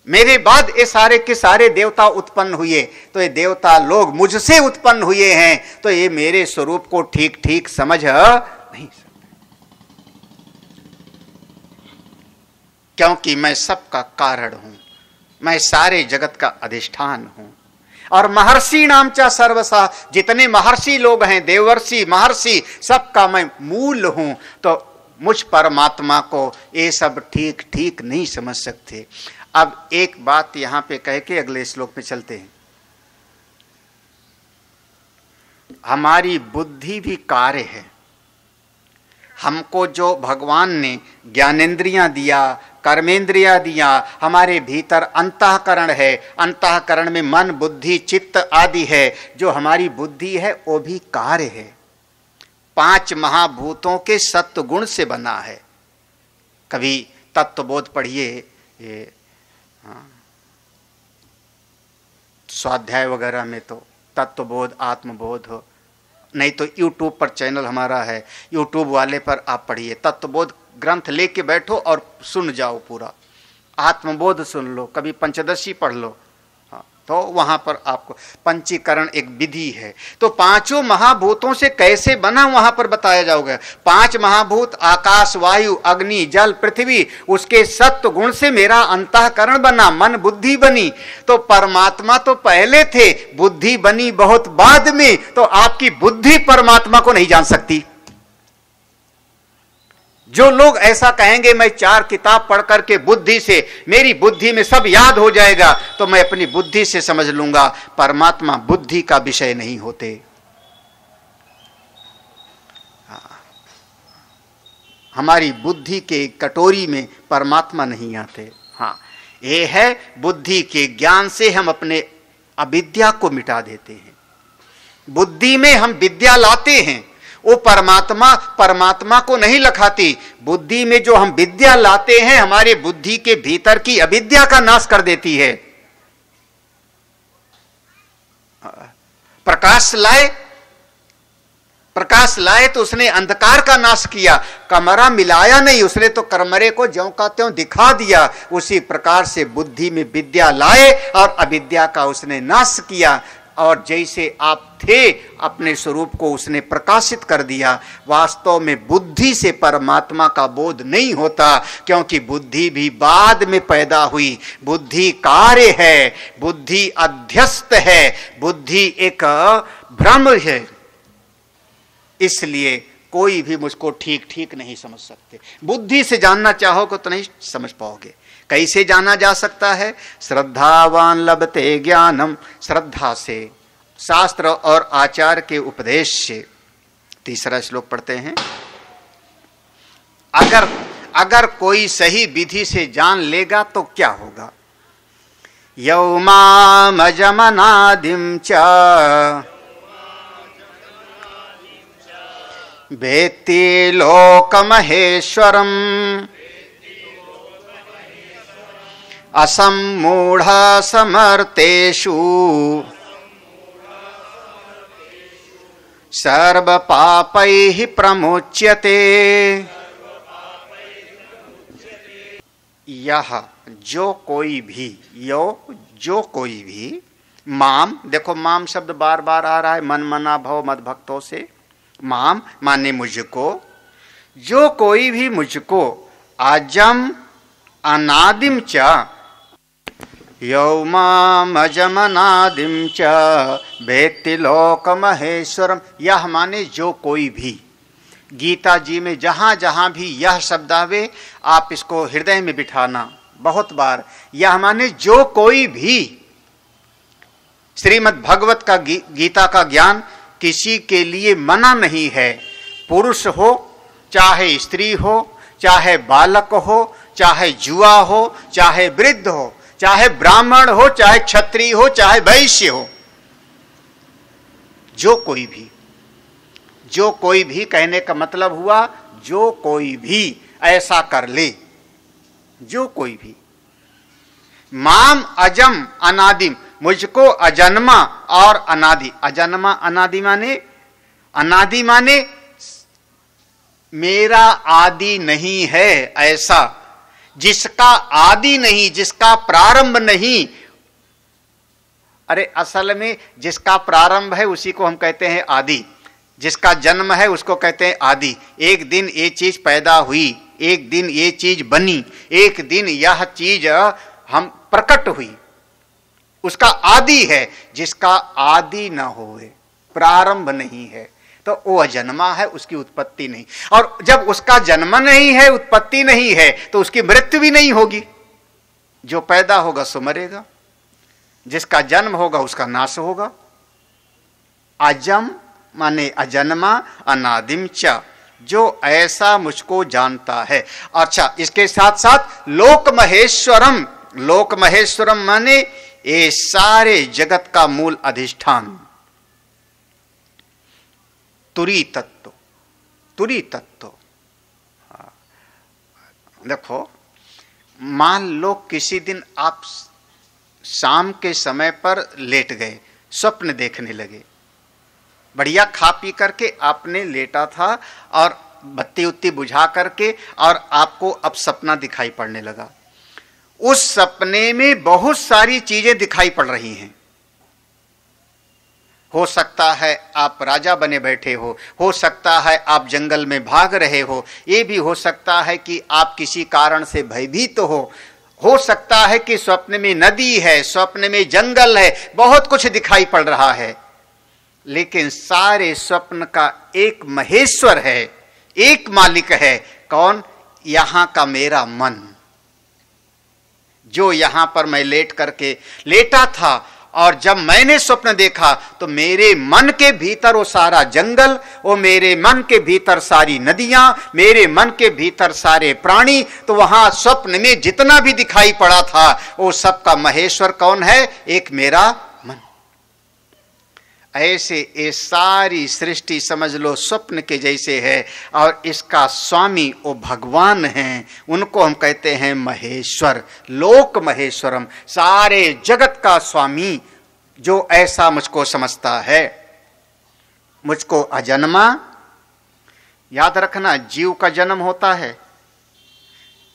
मेरे बाद ये सारे के सारे देवता उत्पन्न हुए। तो ये देवता लोग मुझसे उत्पन्न हुए हैं, तो ये मेरे स्वरूप को ठीक ठीक समझ नहीं सकते, क्योंकि मैं सबका कारण हूं, मैं सारे जगत का अधिष्ठान हूं। और महर्षि नाम चा सर्वसा, जितने महर्षि लोग हैं, देवर्षि महर्षि, सबका मैं मूल हूं। तो मुझ परमात्मा को ये सब ठीक ठीक नहीं समझ सकते। अब एक बात यहां पे कह के अगले श्लोक में चलते हैं। हमारी बुद्धि भी कार्य है। हमको जो भगवान ने ज्ञानेंद्रियां दिया, कर्मेंद्रियां दिया, हमारे भीतर अंतःकरण है, अंतःकरण में मन बुद्धि चित्त आदि है। जो हमारी बुद्धि है वो भी कार्य है, 5 महाभूतों के सत्व गुण से बना है। कभी तत्वबोध पढ़िए, ये स्वाध्याय वगैरह में तो तत्वबोध आत्मबोध हो, नहीं तो यूट्यूब पर चैनल हमारा है, यूट्यूब वाले पर आप पढ़िए, तत्वबोध ग्रंथ लेके बैठो और सुन जाओ पूरा। आत्मबोध सुन लो, कभी पंचदशी पढ़ लो, तो वहां पर आपको पंचीकरण एक विधि है। तो पांचों महाभूतों से कैसे बना वहां पर बताया जाओगे। 5 महाभूत आकाश, वायु, अग्नि, जल, पृथ्वी, उसके सत्व गुण से मेरा अंतःकरण बना, मन बुद्धि बनी। तो परमात्मा तो पहले थे, बुद्धि बनी बहुत बाद में। तो आपकी बुद्धि परमात्मा को नहीं जान सकती। जो लोग ऐसा कहेंगे मैं 4 किताब पढ़ करके बुद्धि से, मेरी बुद्धि में सब याद हो जाएगा, तो मैं अपनी बुद्धि से समझ लूंगा। परमात्मा बुद्धि का विषय नहीं होते। हमारी बुद्धि के कटोरी में परमात्मा नहीं आते। हाँ, ये है बुद्धि के ज्ञान से हम अपने अविद्या को मिटा देते हैं। बुद्धि में हम विद्या लाते हैं, वो परमात्मा को नहीं लखाती। बुद्धि में जो हम विद्या लाते हैं, हमारे बुद्धि के भीतर की अविद्या का नाश कर देती है। प्रकाश लाए तो उसने अंधकार का नाश किया। कमरा मिलाया नहीं, उसने तो कमरे को ज्यों का त्यों दिखा दिया। उसी प्रकार से बुद्धि में विद्या लाए और अविद्या का उसने नाश किया। और जैसे आप थे, अपने स्वरूप को उसने प्रकाशित कर दिया। वास्तव में बुद्धि से परमात्मा का बोध नहीं होता, क्योंकि बुद्धि भी बाद में पैदा हुई। बुद्धि कार्य है, बुद्धि अध्यस्त है, बुद्धि एक भ्रम है। इसलिए कोई भी मुझको ठीक नहीं समझ सकते। बुद्धि से जानना चाहोगे तो नहीं समझ पाओगे। कैसे जाना जा सकता है? श्रद्धावान लभते ज्ञानम, श्रद्धा से, शास्त्र और आचार के उपदेश से। 3रा श्लोक पढ़ते हैं। अगर कोई सही विधि से जान लेगा तो क्या होगा? यौमामजमनादिम च वेत्ति लोकमहेश्वरम असम्मूढ़ समर्थेषु सर्व पापैः प्रमुच्यते। यह जो कोई भी माम, देखो माम शब्द बार बार आ रहा है, मन मना भव मद भक्तों से। माम माने मुझको, जो कोई भी मुझको आजम अनादिम च यौमामजमनादिम च वेत्ति लोकमहेश्वरम। यह माने जो कोई भी। गीता जी में जहां जहां भी यह शब्द आवे, आप इसको हृदय में बिठाना बहुत बार। यह माने जो कोई भी। श्रीमद् भगवत का गीता का ज्ञान किसी के लिए मना नहीं है। पुरुष हो, चाहे स्त्री हो, चाहे बालक हो, चाहे जुआ हो, चाहे वृद्ध हो, चाहे ब्राह्मण हो, चाहे क्षत्रिय हो, चाहे वैश्य हो। जो कोई भी कहने का मतलब हुआ जो कोई भी ऐसा कर ले। जो कोई भी। माम अजम अनादिम, मुझको अजन्मा और अनादि। अजन्मा अनादि माने मेरा आदि नहीं है ऐसा, जिसका आदि नहीं, जिसका प्रारंभ नहीं। अरे असल में जिसका प्रारंभ है उसी को हम कहते हैं आदि। जिसका जन्म है उसको कहते हैं आदि। एक दिन ये चीज पैदा हुई, एक दिन ये चीज बनी, एक दिन यह चीज हम प्रकट हुई, उसका आदि है। जिसका आदि न होए, प्रारंभ नहीं है, तो वो अजन्मा है, उसकी उत्पत्ति नहीं। और जब उसका जन्म नहीं है, उत्पत्ति नहीं है, तो उसकी मृत्यु भी नहीं होगी। जो पैदा होगा सो मरेगा, जिसका जन्म होगा उसका नाश होगा। अजम माने अजन्मा, अनादिम च, जो ऐसा मुझको जानता है। अच्छा, इसके साथ साथ लोक महेश्वरम। लोक महेश्वरम माने ये सारे जगत का मूल अधिष्ठान। तुरी तत्व, तुरी तत्व। देखो, मान लो किसी दिन आप शाम के समय पर लेट गए, स्वप्न देखने लगे। बढ़िया खा पी करके आपने लेटा था और बत्ती उत्ती बुझा करके, और आपको अब सपना दिखाई पड़ने लगा। उस सपने में बहुत सारी चीजें दिखाई पड़ रही हैं। हो सकता है आप राजा बने बैठे हो सकता है आप जंगल में भाग रहे ये भी हो सकता है कि आप किसी कारण से भयभीत हो सकता है कि स्वप्न में नदी है, स्वप्न में जंगल है, बहुत कुछ दिखाई पड़ रहा है, लेकिन सारे स्वप्न का एक महेश्वर है, एक मालिक है। कौन? यहां का मेरा मन, जो यहां पर मैं लेटा था, और जब मैंने स्वप्न देखा तो मेरे मन के भीतर वो सारा जंगल, वो मेरे मन के भीतर सारी नदियां, मेरे मन के भीतर सारे प्राणी, तो वहां स्वप्न में जितना भी दिखाई पड़ा था वो सबका महेश्वर कौन है? एक मेरा मन। ऐसे ये सारी सृष्टि समझ लो स्वप्न के जैसे है, और इसका स्वामी वो भगवान हैं, उनको हम कहते हैं महेश्वर, लोक महेश्वरम, सारे जगत का स्वामी, जो ऐसा मुझको समझता है, मुझको अजन्मा। याद रखना, जीव का जन्म होता है,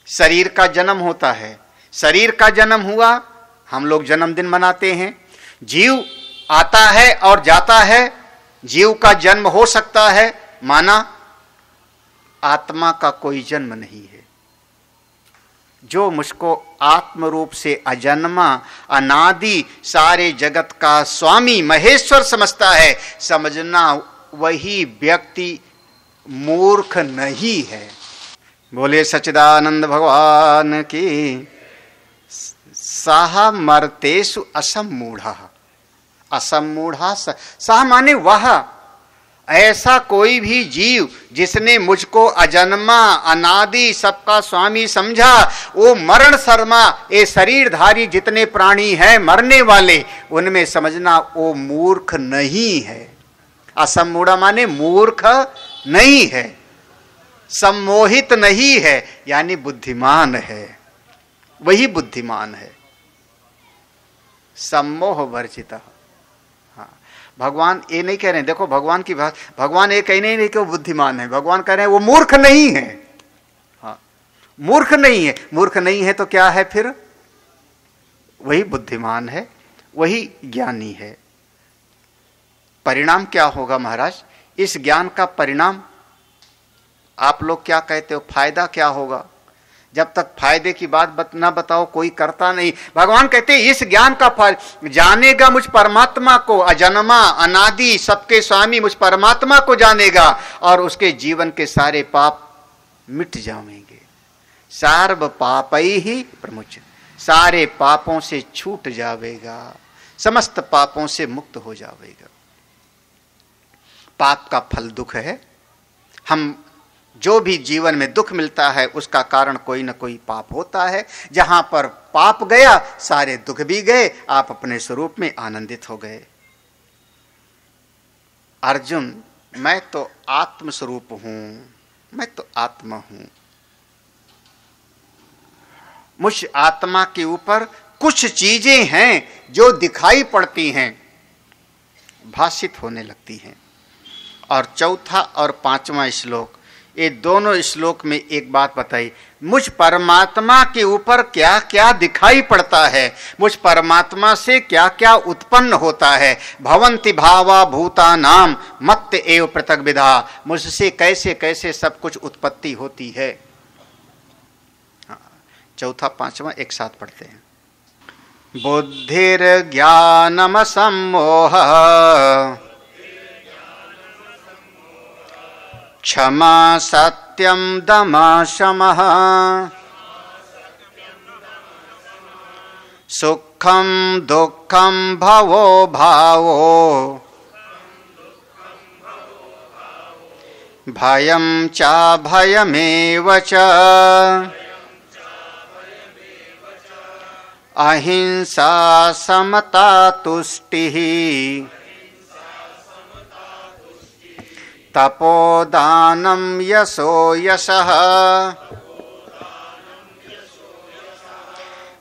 शरीर का जन्म होता है, शरीर का जन्म हुआ, हम लोग जन्मदिन मनाते हैं, जीव आता है और जाता है, जीव का जन्म हो सकता है, माना आत्मा का कोई जन्म नहीं है। जो मुझको आत्म रूप से अजन्मा, अनादि, सारे जगत का स्वामी महेश्वर समझता है, समझना वही व्यक्ति मूर्ख नहीं है। बोले सच्चिदानंद भगवान की। सह मर्तेषु असम्मूढ़ः, असम्मूढ़ा सह माने वह, ऐसा कोई भी जीव जिसने मुझको अजन्मा, अनादि, सबका स्वामी समझा, वो मरण शर्मा, ये शरीरधारी जितने प्राणी हैं मरने वाले, उनमें समझना वो मूर्ख नहीं है। असम्मूढ़ा माने मूर्ख नहीं है, सम्मोहित नहीं है, यानी बुद्धिमान है, वही बुद्धिमान है, सम्मोह वर्जित। भगवान ये नहीं कह रहे हैं, देखो भगवान की बात, भगवान ये कहने नहीं कि वो बुद्धिमान है, भगवान कह रहे हैं वो मूर्ख नहीं है। हाँ, मूर्ख नहीं है, मूर्ख नहीं है तो क्या है फिर? वही बुद्धिमान है, वही ज्ञानी है। परिणाम क्या होगा महाराज? इस ज्ञान का परिणाम आप लोग क्या कहते हो, फायदा क्या होगा? जब तक फायदे की बात ना बताओ कोई करता नहीं। भगवान कहते हैं इस ज्ञान का फल, जानेगा मुझ परमात्मा को, अजन्मा, अनादि, सबके स्वामी मुझ परमात्मा को जानेगा, और उसके जीवन के सारे पाप मिट जाएंगे। सर्व पापई ही प्रमुच, सारे पापों से छूट जावेगा, समस्त पापों से मुक्त हो जावेगा। पाप का फल दुख है। हम जो भी जीवन में दुख मिलता है उसका कारण कोई ना कोई पाप होता है। जहां पर पाप गया सारे दुख भी गए, आप अपने स्वरूप में आनंदित हो गए। अर्जुन, मैं तो आत्म स्वरूप हूं, मैं तो आत्मा हूं। मुझ आत्मा के ऊपर कुछ चीजें हैं जो दिखाई पड़ती हैं, भाषित होने लगती हैं। और चौथा और पांचवा श्लोक, ये दोनों श्लोक में एक बात बताई, मुझ परमात्मा के ऊपर क्या क्या दिखाई पड़ता है, मुझ परमात्मा से क्या क्या उत्पन्न होता है। भवन्ति भावा भूतानाम मत्त एव पृथक विधा, मुझसे कैसे कैसे सब कुछ उत्पत्ति होती है। चौथा पांचवा एक साथ पढ़ते हैं। बुद्धिर ज्ञानम सम्मोह क्षमा सत्यम दमा शमः सुखम दुखम भवो भावो भयं च भयमेव च अहिंसा समता तुष्टिः तपोदानं यशो यशः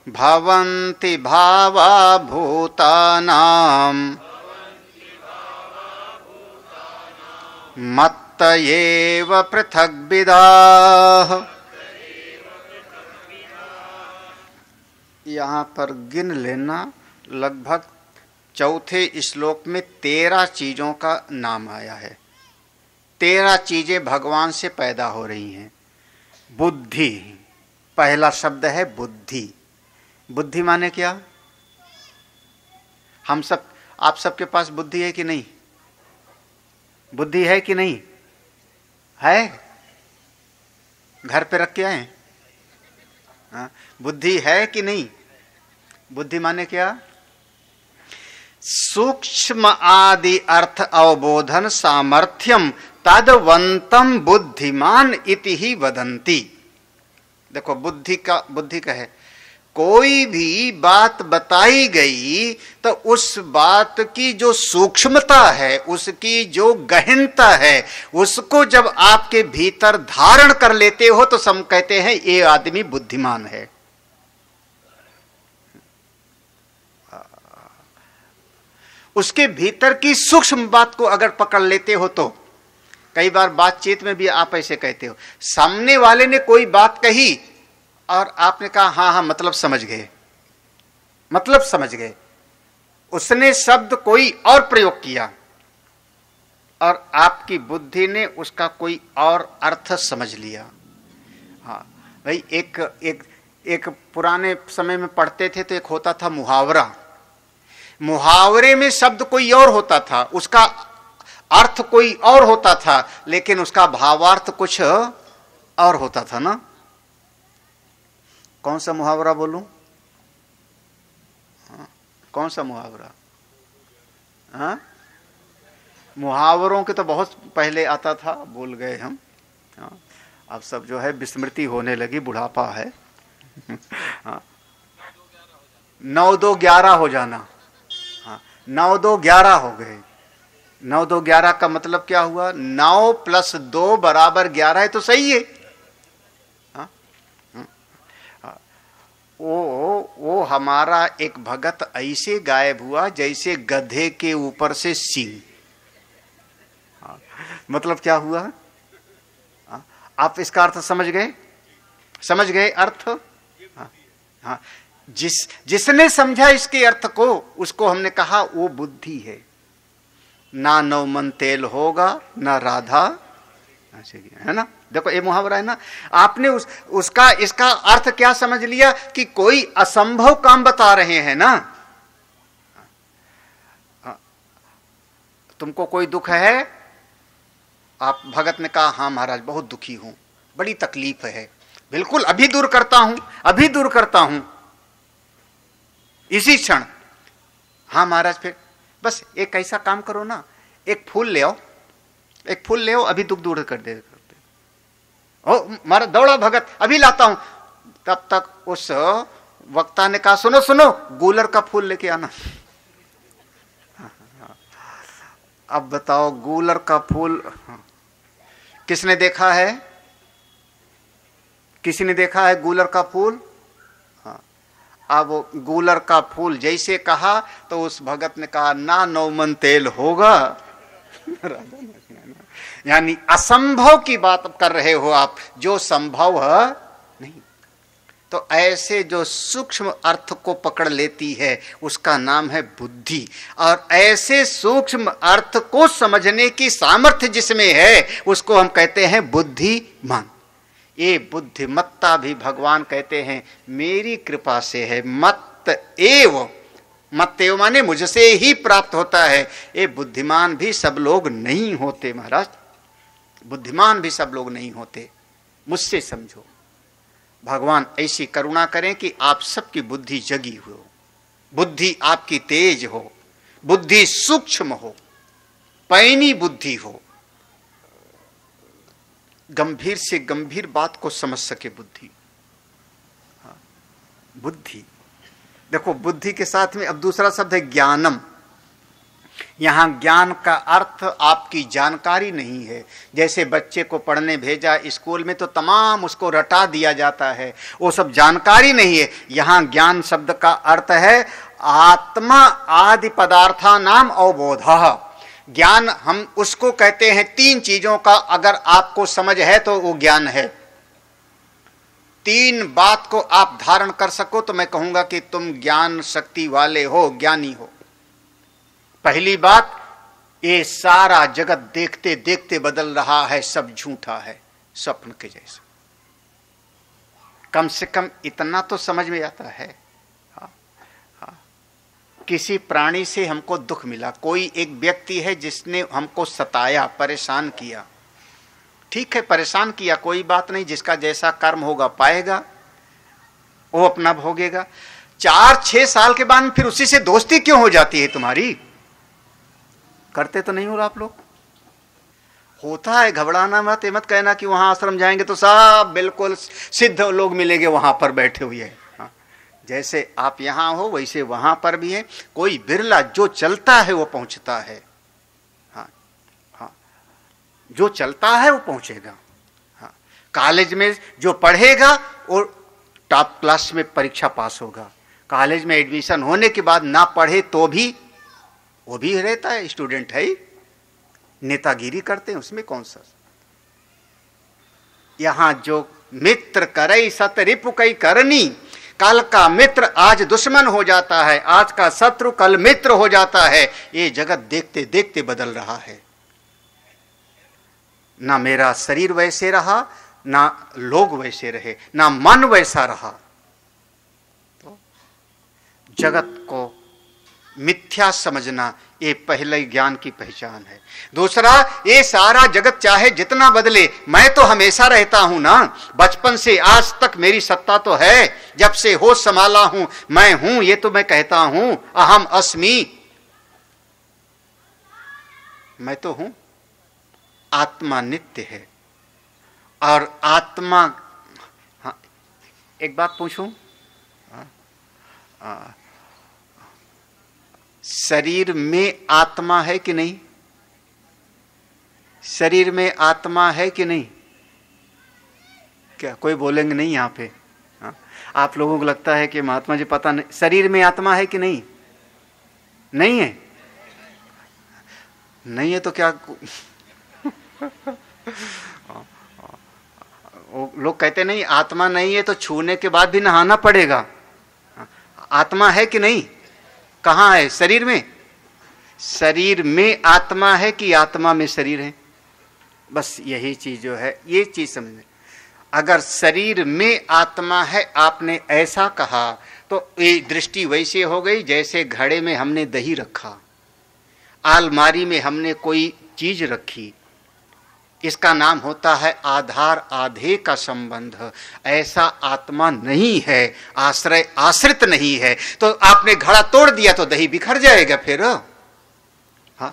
भवन्ति भावा भूतानां मत्त एव पृथग्विधाः। यहाँ पर गिन लेना, लगभग चौथे श्लोक में 13 चीजों का नाम आया है। 13 चीजें भगवान से पैदा हो रही हैं। बुद्धि, पहला शब्द है बुद्धि। बुद्धि माने क्या? हम सब, आप सबके पास बुद्धि है कि नहीं? बुद्धि है कि नहीं है? घर पे रख के आए? हाँ, बुद्धि है कि नहीं? बुद्धि माने क्या? सूक्ष्म आदि अर्थ अवबोधन सामर्थ्यम तदवंतम बुद्धिमान इति ही वदंती। देखो बुद्धि का है, कोई भी बात बताई गई तो उस बात की जो सूक्ष्मता है, उसकी जो गहनता है, उसको जब आपके भीतर धारण कर लेते हो तो हम कहते हैं ये आदमी बुद्धिमान है। उसके भीतर की सूक्ष्म बात को अगर पकड़ लेते हो तो, कई बार बातचीत में भी आप ऐसे कहते हो, सामने वाले ने कोई बात कही और आपने कहा हाँ हाँ मतलब समझ गए, मतलब समझ गए। उसने शब्द कोई और प्रयोग किया और आपकी बुद्धि ने उसका कोई और अर्थ समझ लिया। हाँ भाई, एक पुराने समय में पढ़ते थे तो एक होता था मुहावरा। मुहावरे में शब्द कोई और होता था, उसका अर्थ कोई और होता था, लेकिन उसका भावार्थ कुछ और होता था ना। कौन सा मुहावरा बोलूं? कौन सा मुहावरा? हाँ, मुहावरों के तो बहुत पहले आता था, भूल गए हम। हाँ, अब सब जो है विस्मृति होने लगी, बुढ़ापा है। हाँ, 9-2-11 हो जाना। हाँ, 9-2-11 हो गए। 9-2-11 का मतलब क्या हुआ? 9 + 2 = 11 है तो सही है। वो हमारा एक भगत ऐसे गायब हुआ जैसे गधे के ऊपर से सींग। मतलब क्या हुआ? आप इसका अर्थ समझ गए? समझ गए अर्थ? हाँ, जिसने समझा इसके अर्थ को, उसको हमने कहा वो बुद्धि है। ना नवमन तेल होगा ना राधा, है ना। देखो ये मुहावरा है ना। आपने उसका इसका अर्थ क्या समझ लिया कि कोई असंभव काम बता रहे हैं ना। तुमको कोई दुख है? आप भगत ने कहा हाँ महाराज बहुत दुखी हूं, बड़ी तकलीफ है। बिल्कुल अभी दूर करता हूं, अभी दूर करता हूं, इसी क्षण। हाँ महाराज, फिर बस एक ऐसा काम करो ना, एक फूल ले आओ, एक फूल ले आओ, अभी दुख दूर कर दे। ओ मारा दौड़ा भगत, अभी लाता हूं। तब तक उस वक्ता ने कहा सुनो सुनो, गूलर का फूल लेके आना। अब बताओ गूलर का फूल किसने देखा है? किसी ने देखा है गूलर का फूल? अब गूलर का फूल जैसे कहा तो उस भगत ने कहा ना नौमन तेल होगा। यानी असंभव की बात कर रहे हो आप, जो संभव है नहीं। तो ऐसे जो सूक्ष्म अर्थ को पकड़ लेती है उसका नाम है बुद्धि। और ऐसे सूक्ष्म अर्थ को समझने की सामर्थ्य जिसमें है उसको हम कहते हैं बुद्धिमान। ये बुद्धिमत्ता भी भगवान कहते हैं मेरी कृपा से है। मत एव माने मुझसे ही प्राप्त होता है। ये बुद्धिमान भी सब लोग नहीं होते महाराज, बुद्धिमान भी सब लोग नहीं होते। मुझसे समझो, भगवान ऐसी करुणा करें कि आप सबकी बुद्धि जगी हो, बुद्धि आपकी तेज हो, बुद्धि सूक्ष्म हो, पैनी बुद्धि हो, गंभीर से गंभीर बात को समझ सके बुद्धि। हाँ, बुद्धि। देखो बुद्धि के साथ में अब दूसरा शब्द है ज्ञानम। यहां ज्ञान का अर्थ आपकी जानकारी नहीं है। जैसे बच्चे को पढ़ने भेजा स्कूल में तो तमाम उसको रटा दिया जाता है, वो सब जानकारी नहीं है। यहां ज्ञान शब्द का अर्थ है आत्मा आदि पदार्था नाम अवबोध। ज्ञान हम उसको कहते हैं, तीन चीजों का अगर आपको समझ है तो वो ज्ञान है। तीन बात को आप धारण कर सको तो मैं कहूंगा कि तुम ज्ञान शक्ति वाले हो, ज्ञानी हो। पहली बात, ये सारा जगत देखते देखते बदल रहा है, सब झूठा है, स्वप्न के जैसा। कम से कम इतना तो समझ में आता है। हाँ, हाँ। किसी प्राणी से हमको दुख मिला, कोई एक व्यक्ति है जिसने हमको सताया, परेशान किया, ठीक है, परेशान किया, कोई बात नहीं, जिसका जैसा कर्म होगा पाएगा, वो अपना भोगेगा। 4-6 साल के बाद फिर उसी से दोस्ती क्यों हो जाती है तुम्हारी? करते तो नहीं हो आप लोग? होता है, घबराना मत, ये मत कहना कि वहां आश्रम जाएंगे तो सब बिल्कुल सिद्ध लोग मिलेंगे वहां पर बैठे हुए हैं। हाँ, जैसे आप यहां हो वैसे वहां पर भी है, कोई बिरला जो चलता है वो पहुंचता है। हाँ, हाँ, जो चलता है वो पहुंचेगा। हाँ, कॉलेज में जो पढ़ेगा वो टॉप क्लास में परीक्षा पास होगा। कॉलेज में एडमिशन होने के बाद ना पढ़े तो भी वो भी रहता है, स्टूडेंट है ही, नेतागिरी करते हैं, उसमें कौन सा। यहां जो मित्र करई सत रिपु कई करनी, कल का मित्र आज दुश्मन हो जाता है, आज का शत्रु कल मित्र हो जाता है। ये जगत देखते देखते बदल रहा है। ना मेरा शरीर वैसे रहा, ना लोग वैसे रहे, ना मन वैसा रहा। तो जगत को मिथ्या समझना ये पहले ज्ञान की पहचान है। दूसरा, ये सारा जगत चाहे जितना बदले, मैं तो हमेशा रहता हूं ना, बचपन से आज तक मेरी सत्ता तो है, जब से होश संभाला हूं मैं हूं, ये तो मैं कहता हूं, अहम अस्मि, मैं तो हूं। आत्मा नित्य है और आत्मा, हाँ, एक बात पूछूं, शरीर में आत्मा है कि नहीं? शरीर में आत्मा है कि नहीं? क्या कोई बोलेंगे नहीं यहां पे? हाँ? आप लोगों को लगता है कि महात्मा जी पता नहीं, शरीर में आत्मा है कि नहीं? नहीं है? नहीं है तो क्या लोग कहते नहीं आत्मा नहीं है तो छूने के बाद भी नहाना पड़ेगा। आत्मा है कि नहीं? कहां है? शरीर में। शरीर में आत्मा है कि आत्मा में शरीर है? बस यही चीज जो है, ये चीज समझने। अगर शरीर में आत्मा है आपने ऐसा कहा तो ये दृष्टि वैसे हो गई जैसे घड़े में हमने दही रखा, अलमारी में हमने कोई चीज रखी, इसका नाम होता है आधार आधे का संबंध। ऐसा आत्मा नहीं है, आश्रय आश्रित नहीं है। तो आपने घड़ा तोड़ दिया तो दही बिखर जाएगा फिर। हाँ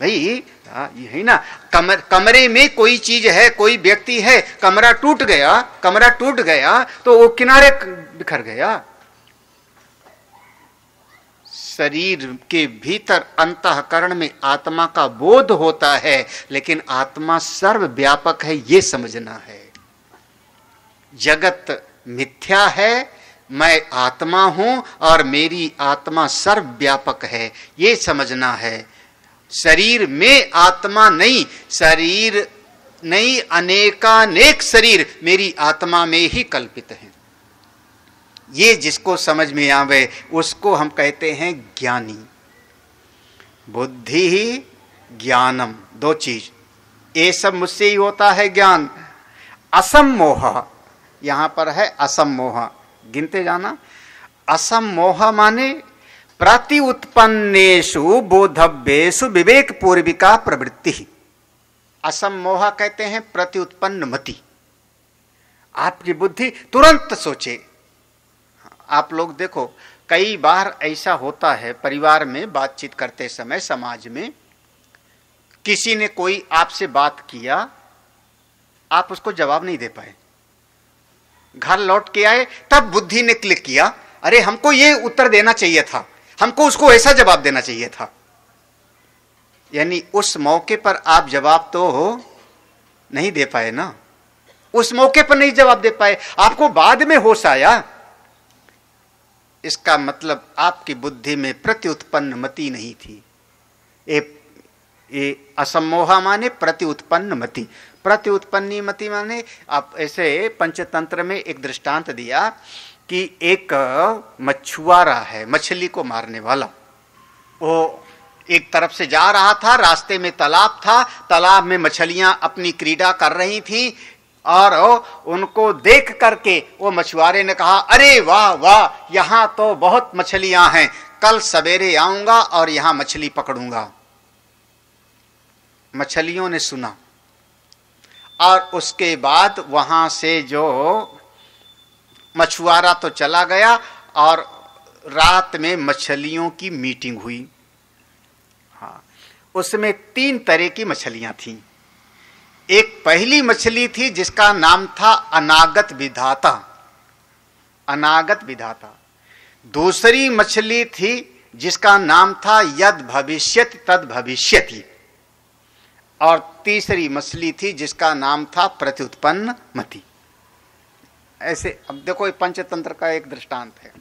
भाई, यही ना, कमरे में कोई चीज है, कोई व्यक्ति है, कमरा टूट गया तो वो किनारे बिखर गया। शरीर के भीतर अंतःकरण में आत्मा का बोध होता है, लेकिन आत्मा सर्वव्यापक है, ये समझना है। जगत मिथ्या है, मैं आत्मा हूं और मेरी आत्मा सर्वव्यापक है, ये समझना है। शरीर में आत्मा नहीं, शरीर नहीं, अनेकानेक शरीर मेरी आत्मा में ही कल्पित हैं। ये जिसको समझ में आवे उसको हम कहते हैं ज्ञानी। बुद्धि ही ज्ञानम, दो चीज, ये सब मुझसे ही होता है ज्ञान। असम्मोह, यहां पर है असम्मोह, गिनते जाना। असम्मोह माने प्रति उत्पन्नेषु बोधव्येषु विवेक पूर्विका प्रवृत्ति। असम्मोह कहते हैं प्रति उत्पन्न मति, आपकी बुद्धि तुरंत सोचे। आप लोग देखो, कई बार ऐसा होता है परिवार में बातचीत करते समय, समाज में किसी ने कोई आपसे बात किया, आप उसको जवाब नहीं दे पाए, घर लौट के आए तब बुद्धि ने क्लिक किया, अरे हमको ये उत्तर देना चाहिए था, हमको उसको ऐसा जवाब देना चाहिए था। यानी उस मौके पर आप जवाब तो नहीं दे पाए ना, उस मौके पर नहीं जवाब दे पाए, आपको बाद में होश आया। इसका मतलब आपकी बुद्धि में प्रति उत्पन्न मति नहीं थी। ये असम्मोह माने प्रति उत्पन्न मति। प्रति उत्पन्नी मति माने, आप ऐसे पंचतंत्र में एक दृष्टांत दिया कि एक मछुआरा है, मछली को मारने वाला, वो एक तरफ से जा रहा था, रास्ते में तालाब था, तालाब में मछलियां अपनी क्रीड़ा कर रही थीं और उनको देख करके वो मछुआरे ने कहा, अरे वाह वाह, यहां तो बहुत मछलियां हैं, कल सवेरे आऊंगा और यहां मछली पकड़ूंगा। मछलियों ने सुना और उसके बाद वहां से जो मछुआरा तो चला गया और रात में मछलियों की मीटिंग हुई। हाँ, उसमें 3 तरह की मछलियां थीं। एक पहली मछली थी जिसका नाम था अनागत विधाता, अनागत विधाता। दूसरी मछली थी जिसका नाम था यद भविष्यति तद भविष्यति, और तीसरी मछली थी जिसका नाम था प्रत्युत्पन्न मति। ऐसे अब देखो, ये पंचतंत्र का एक दृष्टांत है,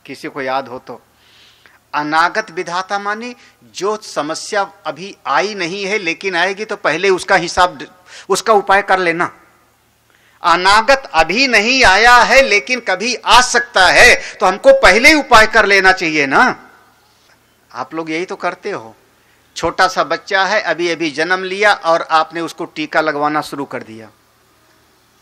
किसी को याद हो तो। अनागत विधाता माने जो समस्या अभी आई नहीं है लेकिन आएगी तो पहले उसका हिसाब, उसका उपाय कर लेना। अनागत अभी नहीं आया है लेकिन कभी आ सकता है, तो हमको पहले ही उपाय कर लेना चाहिए ना। आप लोग यही तो करते हो। छोटा सा बच्चा है, अभी अभी जन्म लिया और आपने उसको टीका लगवाना शुरू कर दिया।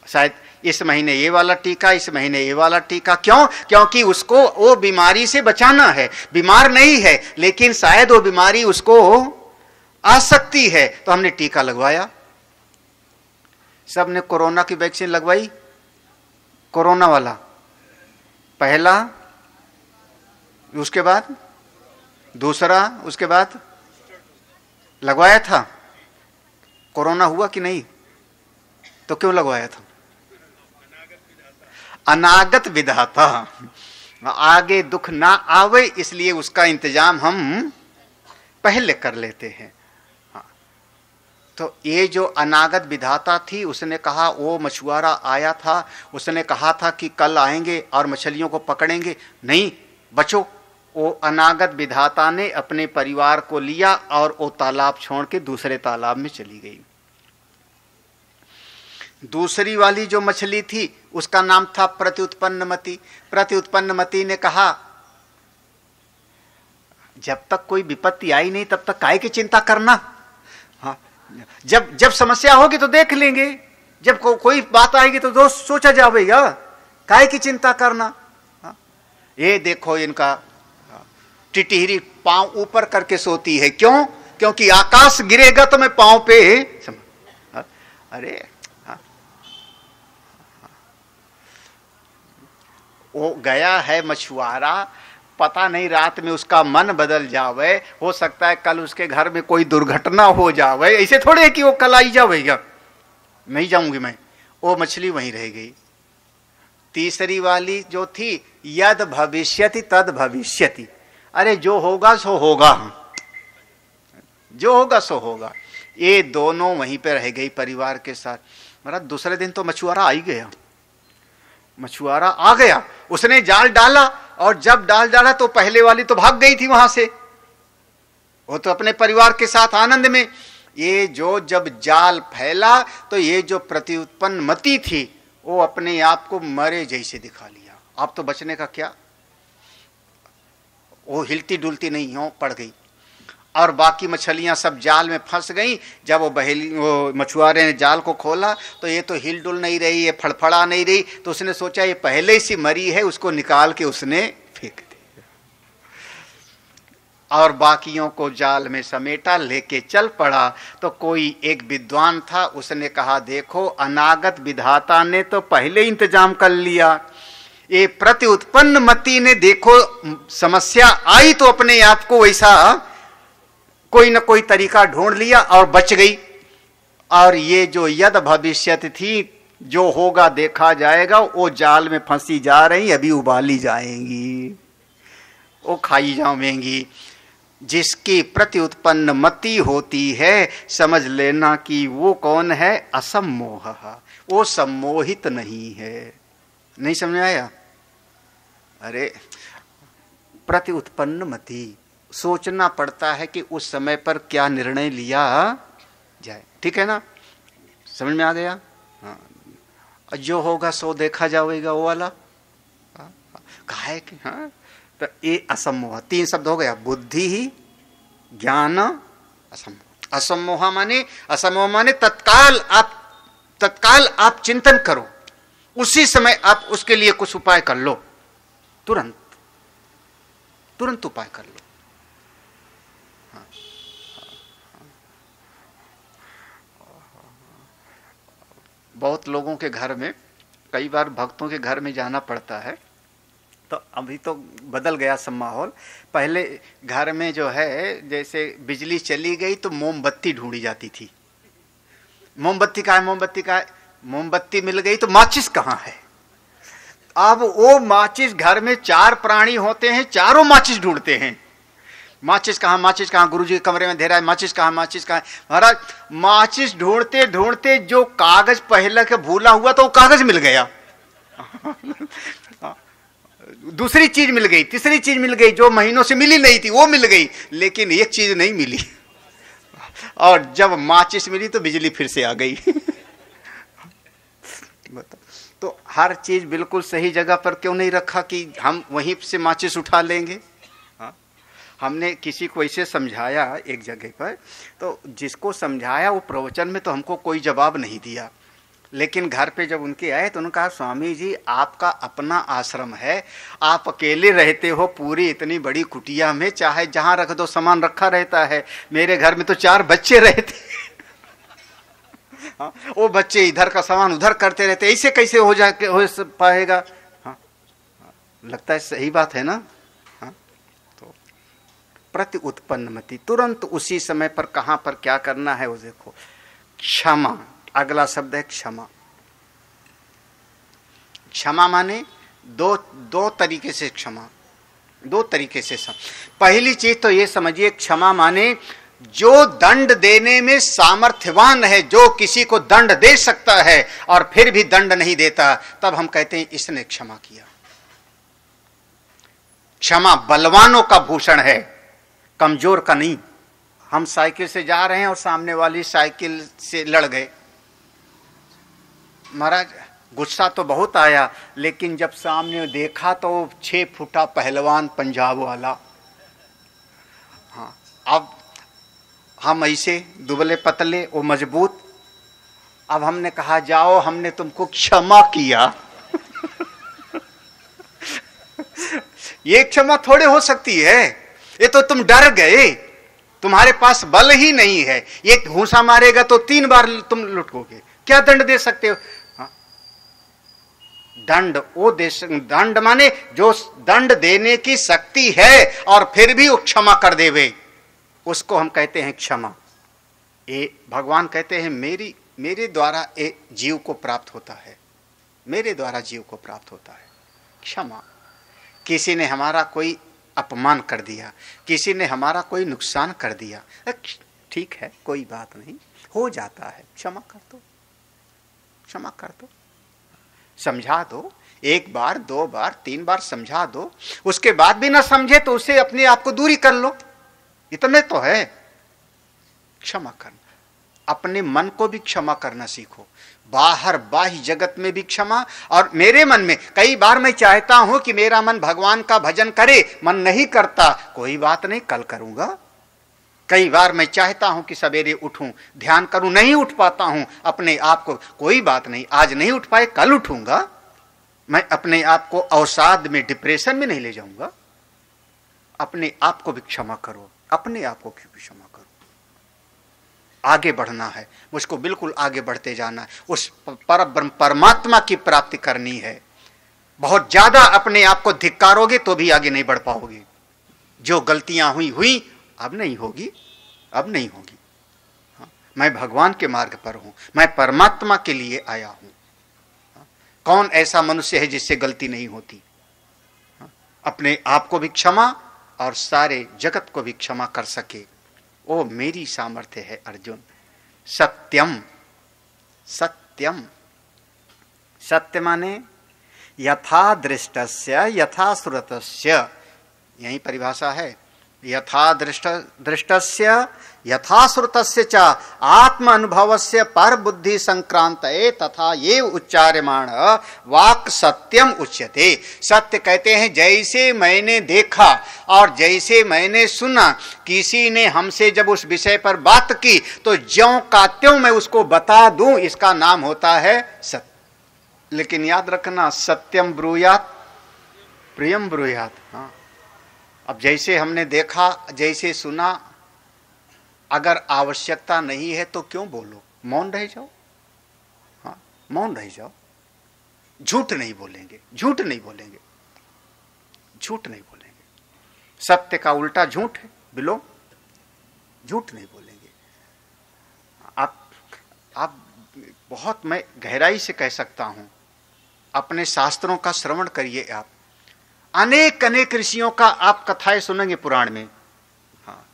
शायद इस महीने ये वाला टीका, इस महीने ये वाला टीका। क्यों? क्योंकि उसको वो बीमारी से बचाना है। बीमार नहीं है लेकिन शायद वो बीमारी उसको आ सकती है, तो हमने टीका लगवाया। सबने कोरोना की वैक्सीन लगवाई, कोरोना वाला पहला, उसके बाद दूसरा, उसके बाद लगवाया था। कोरोना हुआ कि नहीं? तो क्यों लगवाया था? अनागत विधाता, आगे दुख ना आवे इसलिए उसका इंतजाम हम पहले कर लेते हैं। तो ये जो अनागत विधाता थी, उसने कहा, वो मछुआरा आया था, उसने कहा था कि कल आएंगे और मछलियों को पकड़ेंगे। नहीं बचो, वो अनागत विधाता ने अपने परिवार को लिया और वो तालाब छोड़ के दूसरे तालाब में चली गई। दूसरी वाली जो मछली थी उसका नाम था प्रत्युत्पन्नमति। प्रत्युत्पन्नमति ने कहा, जब तक कोई विपत्ति आई नहीं तब तक काहे की चिंता करना। हाँ, जब समस्या होगी तो देख लेंगे, जब कोई बात आएगी तो दोस्त सोचा जाएगा, काहे की चिंता करना। हाँ, ये देखो इनका टिटहरी पांव ऊपर करके सोती है। क्यों? क्योंकि आकाश गिरेगा तो मैं पांव पे। अरे वो गया है मछुआरा, पता नहीं रात में उसका मन बदल जावे, हो सकता है कल उसके घर में कोई दुर्घटना हो जावे। ऐसे थोड़े कि वो कल आई जाएगा, नहीं जाऊंगी मैं। वो मछली वहीं रह गई। तीसरी वाली जो थी यद भविष्यति तद भविष्यति, अरे जो होगा सो होगा, जो होगा सो होगा। ये दोनों वहीं पे रह गई परिवार के साथ। महाराज दूसरे दिन तो मछुआरा आ ही गया, मछुआरा आ गया, उसने जाल डाला और जब डाला तो पहले वाली तो भाग गई थी वहां से, वो तो अपने परिवार के साथ आनंद में। ये जो जब जाल फैला तो ये जो प्रत्युत्पन्न मति थी वो अपने आप को मरे जैसे दिखा लिया। अब तो बचने का क्या, वो हिलती डुलती नहीं हो, पड़ गई। और बाकी मछलियां सब जाल में फंस गई। जब वो मछुआरे ने जाल को खोला तो ये तो हिल डुल नहीं रही है, फड़फड़ा नहीं रही, तो उसने सोचा ये पहले से मरी है, उसको निकाल के उसने फेंक दी और बाकियों को जाल में समेटा, लेके चल पड़ा। तो कोई एक विद्वान था, उसने कहा, देखो अनागत विधाता ने तो पहले इंतजाम कर लिया, ये प्रत्युत्पन्न मति ने देखो समस्या आई तो अपने आप को वैसा कोई न कोई तरीका ढूंढ लिया और बच गई। और ये जो यद भविष्यत थी, जो होगा देखा जाएगा, वो जाल में फंसी जा रही, अभी उबाली जाएंगी, वो खाई जाएंगी। जिसकी प्रत्युत्पन्न मति होती है, समझ लेना कि वो कौन है, असम्मोह, वो सम्मोहित नहीं है। नहीं समझ में आया? अरे प्रत्युत्पन्न मति, सोचना पड़ता है कि उस समय पर क्या निर्णय लिया जाए। ठीक है ना? समझ में आ गया? हाँ, जो होगा सो देखा जाएगा, वो वाला कहा है कि हाँ। तो ये असम्मोह, 3 शब्द हो गया, बुद्धि ही, ज्ञान असम्मोह। असम्मोह माने, असम्मोह माने तत्काल आप चिंतन करो, उसी समय आप उसके लिए कुछ उपाय कर लो, तुरंत उपाय कर लो। बहुत लोगों के घर में, कई बार भक्तों के घर में जाना पड़ता है, तो अभी तो बदल गया सब माहौल। पहले घर में जो है, जैसे बिजली चली गई तो मोमबत्ती ढूंढी जाती थी। मोमबत्ती कहाँ है, मोमबत्ती कहाँ है, मोमबत्ती मिल गई तो माचिस कहाँ है। अब वो माचिस, घर में 4 प्राणी होते हैं, चारों माचिस ढूंढते हैं। माचिस कहाँ, माचिस कहाँ, गुरुजी के कमरे में धे रहा है, माचिस कहाँ, माचिस कहाँ। महाराज माचिस ढूंढते ढूंढते जो कागज पहले के भूला हुआ तो वो कागज मिल गया। दूसरी चीज मिल गई, तीसरी चीज मिल गई, जो महीनों से मिली नहीं थी वो मिल गई, लेकिन एक चीज नहीं मिली। और जब माचिस मिली तो बिजली फिर से आ गई। तो हर चीज बिल्कुल सही जगह पर क्यों नहीं रखा कि हम वहीं से माचिस उठा लेंगे। हमने किसी को ऐसे समझाया एक जगह पर, तो जिसको समझाया वो प्रवचन में तो हमको कोई जवाब नहीं दिया, लेकिन घर पे जब उनके आए तो उन्होंने कहा, स्वामी जी आपका अपना आश्रम है, आप अकेले रहते हो पूरी इतनी बड़ी कुटिया में, चाहे जहां रख दो सामान रखा रहता है। मेरे घर में तो 4 बच्चे रहते। वो बच्चे इधर का सामान उधर करते रहते, ऐसे कैसे हो पाएगा। लगता है सही बात है ना। तो प्रति उत्पन्न मति, तुरंत उसी समय पर कहां पर क्या करना है वो देखो। क्षमा, अगला शब्द है क्षमा। क्षमा माने दो तरीके से क्षमा, 2 तरीके से पहली चीज तो ये समझिए, क्षमा माने जो दंड देने में सामर्थ्यवान है, जो किसी को दंड दे सकता है और फिर भी दंड नहीं देता, तब हम कहते हैं इसने क्षमा किया। क्षमा बलवानों का भूषण है, कमजोर का नहीं। हम साइकिल से जा रहे हैं और सामने वाली साइकिल से लड़ गए, महाराज गुस्सा तो बहुत आया, लेकिन जब सामने देखा तो 6 फुटा पहलवान पंजाब वाला। हाँ, अब हम ऐसे दुबले पतले, वो मजबूत। अब हमने कहा जाओ, हमने तुमको क्षमा किया। ये क्षमा थोड़े हो सकती है, ये तो तुम डर गए, तुम्हारे पास बल ही नहीं है। ये घूंसा मारेगा तो 3 बार तुम लुटकोगे, क्या दंड दे सकते हो। दंड वो दंड माने जो दंड देने की शक्ति है और फिर भी वो क्षमा कर देवे, उसको हम कहते हैं क्षमा। ये भगवान कहते हैं मेरे द्वारा ये जीव को प्राप्त होता है, मेरे द्वारा जीव को प्राप्त होता है क्षमा। किसी ने हमारा कोई अपमान कर दिया, किसी ने हमारा कोई नुकसान कर दिया, ठीक है कोई बात नहीं, हो जाता है, क्षमा कर दो, क्षमा कर दो, समझा दो। 1 बार 2 बार 3 बार समझा दो, उसके बाद भी ना समझे तो उसे अपने आप को दूरी कर लो, इतने तो है। क्षमा करना, अपने मन को भी क्षमा करना सीखो, बाहर बाह्य जगत में भी क्षमा। और मेरे मन में कई बार मैं चाहता हूं कि मेरा मन भगवान का भजन करे, मन नहीं करता, कोई बात नहीं कल करूंगा। कई बार मैं चाहता हूं कि सवेरे उठूं, ध्यान करूं, नहीं उठ पाता हूं अपने आप को, कोई बात नहीं, आज नहीं उठ पाए कल उठूंगा। मैं अपने आप को अवसाद में, डिप्रेशन में नहीं ले जाऊंगा। अपने आप को भी क्षमा करो, अपने आप को भी क्षमा करो। आगे बढ़ना है, मुझको बिल्कुल आगे बढ़ते जाना है, उस परब्रह्म परमात्मा की प्राप्ति करनी है। बहुत ज्यादा अपने आप को धिक्कारोगे तो भी आगे नहीं बढ़ पाओगे। जो गलतियां हुई अब नहीं होगी, अब नहीं होगी। हाँ, मैं भगवान के मार्ग पर हूं, मैं परमात्मा के लिए आया हूं। हाँ, कौन ऐसा मनुष्य है जिससे गलती नहीं होती। हाँ, अपने आप को भी क्षमा और सारे जगत को भी क्षमा कर सके, वो मेरी सामर्थ्य है अर्जुन। सत्यम, सत्यम, सत्य माने यथा दृष्टस्य यथा श्रुतस्य, यही परिभाषा है। यथा दृष्टस्य यथाश्रुतस्य च आत्म अनुभवस्य पर बुद्धि संक्रांतये तथा ये उच्चार्यमाण वाक् सत्यम उच्यते। सत्य कहते हैं जैसे मैंने देखा और जैसे मैंने सुना, किसी ने हमसे जब उस विषय पर बात की तो ज्यों का त्यों मैं उसको बता दूं, इसका नाम होता है सत्य। लेकिन याद रखना, सत्यम ब्रूयात प्रियम ब्रूयात। हाँ, अब जैसे हमने देखा, जैसे सुना, अगर आवश्यकता नहीं है तो क्यों बोलो, मौन रह जाओ। हाँ, मौन रह जाओ, झूठ नहीं बोलेंगे, झूठ नहीं बोलेंगे, झूठ नहीं बोलेंगे। सत्य का उल्टा झूठ है, बिलो, झूठ नहीं बोलेंगे। आप बहुत, मैं गहराई से कह सकता हूं, अपने शास्त्रों का श्रवण करिए। आप अनेक अनेक ऋषियों का आप कथाएं सुनेंगे पुराण में। हाँ,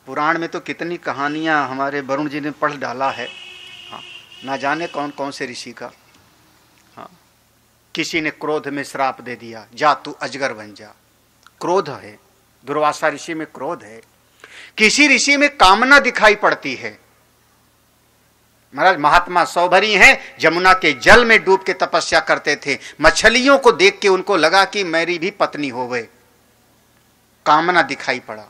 पुराण में तो कितनी कहानियां हमारे वरुण जी ने पढ़ डाला है। हाँ, ना जाने कौन कौन से ऋषि का। हाँ, किसी ने क्रोध में श्राप दे दिया, जा तू अजगर बन जा, क्रोध है। दुर्वासा ऋषि में क्रोध है। किसी ऋषि में कामना दिखाई पड़ती है। महाराज महात्मा सौभरी हैं, जमुना के जल में डूब के तपस्या करते थे। मछलियों को देख के उनको लगा कि मेरी भी पत्नी होवे, कामना दिखाई पड़ा।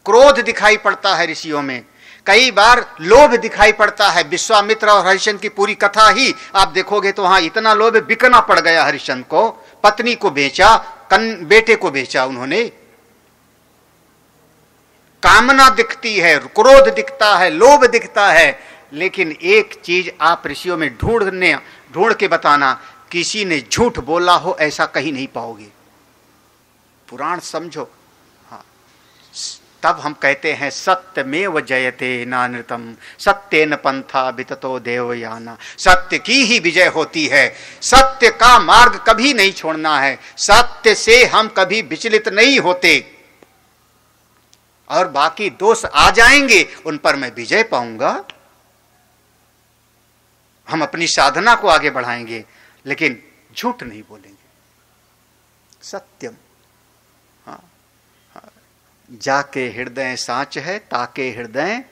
क्रोध दिखाई पड़ता है ऋषियों में, कई बार लोभ दिखाई पड़ता है। विश्वामित्र और हरिश्चंद्र की पूरी कथा ही आप देखोगे तो वहां इतना लोभ, बिकना पड़ गया हरिश्चंद्र को, पत्नी को बेचा, बेटे को बेचा उन्होंने। कामना दिखती है, क्रोध दिखता है, लोभ दिखता है। लेकिन एक चीज आप ऋषियों में ढूंढ के बताना, किसी ने झूठ बोला हो ऐसा कहीं नहीं पाओगे। पुराण समझो। हाँ, तब हम कहते हैं सत्यमेव जयते नानृतम सत्येन पंथा विततो देवयाना। सत्य की ही विजय होती है। सत्य का मार्ग कभी नहीं छोड़ना है। सत्य से हम कभी विचलित नहीं होते। और बाकी दोष आ जाएंगे, उन पर मैं विजय पाऊंगा। हम अपनी साधना को आगे बढ़ाएंगे, लेकिन झूठ नहीं बोलेंगे। सत्यम। हाँ, हाँ, जाके हृदय सांच है, ताके हृदय।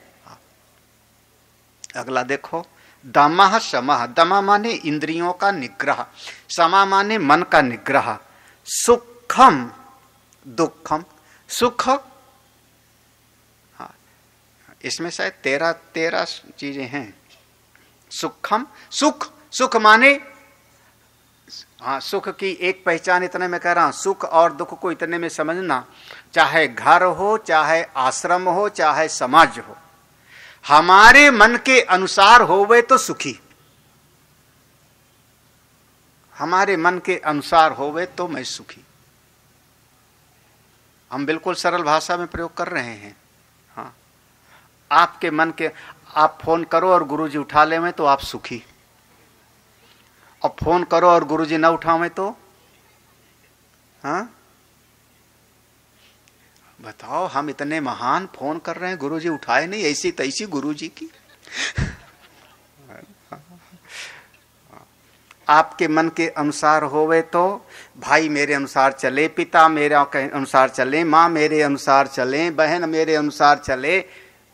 अगला देखो, दमः शमः। दमा माने इंद्रियों का निग्रह, समा माने मन का निग्रह। सुखम दुखम। सुख, हाँ, इसमें शायद 13 चीजें हैं। सुखम, सुख माने, हाँ, सुख की एक पहचान इतने में कह रहा हूं, सुख और दुख को इतने में समझना, चाहे घर हो, चाहे आश्रम हो, चाहे समाज हो, हमारे मन के अनुसार होवे तो सुखी। हमारे मन के अनुसार होवे तो मैं सुखी। हम बिल्कुल सरल भाषा में प्रयोग कर रहे हैं। हाँ, आपके मन के, आप फोन करो और गुरुजी उठा ले में तो आप सुखी, और फोन करो और गुरुजी ना उठावे तो, हाँ बताओ, हम इतने महान फोन कर रहे हैं, गुरुजी उठाए नहीं, ऐसी तैसी गुरुजी की। आपके मन के अनुसार होवे तो भाई मेरे अनुसार चले, पिता मेरे अनुसार चले, माँ मेरे अनुसार चले, बहन मेरे अनुसार चले,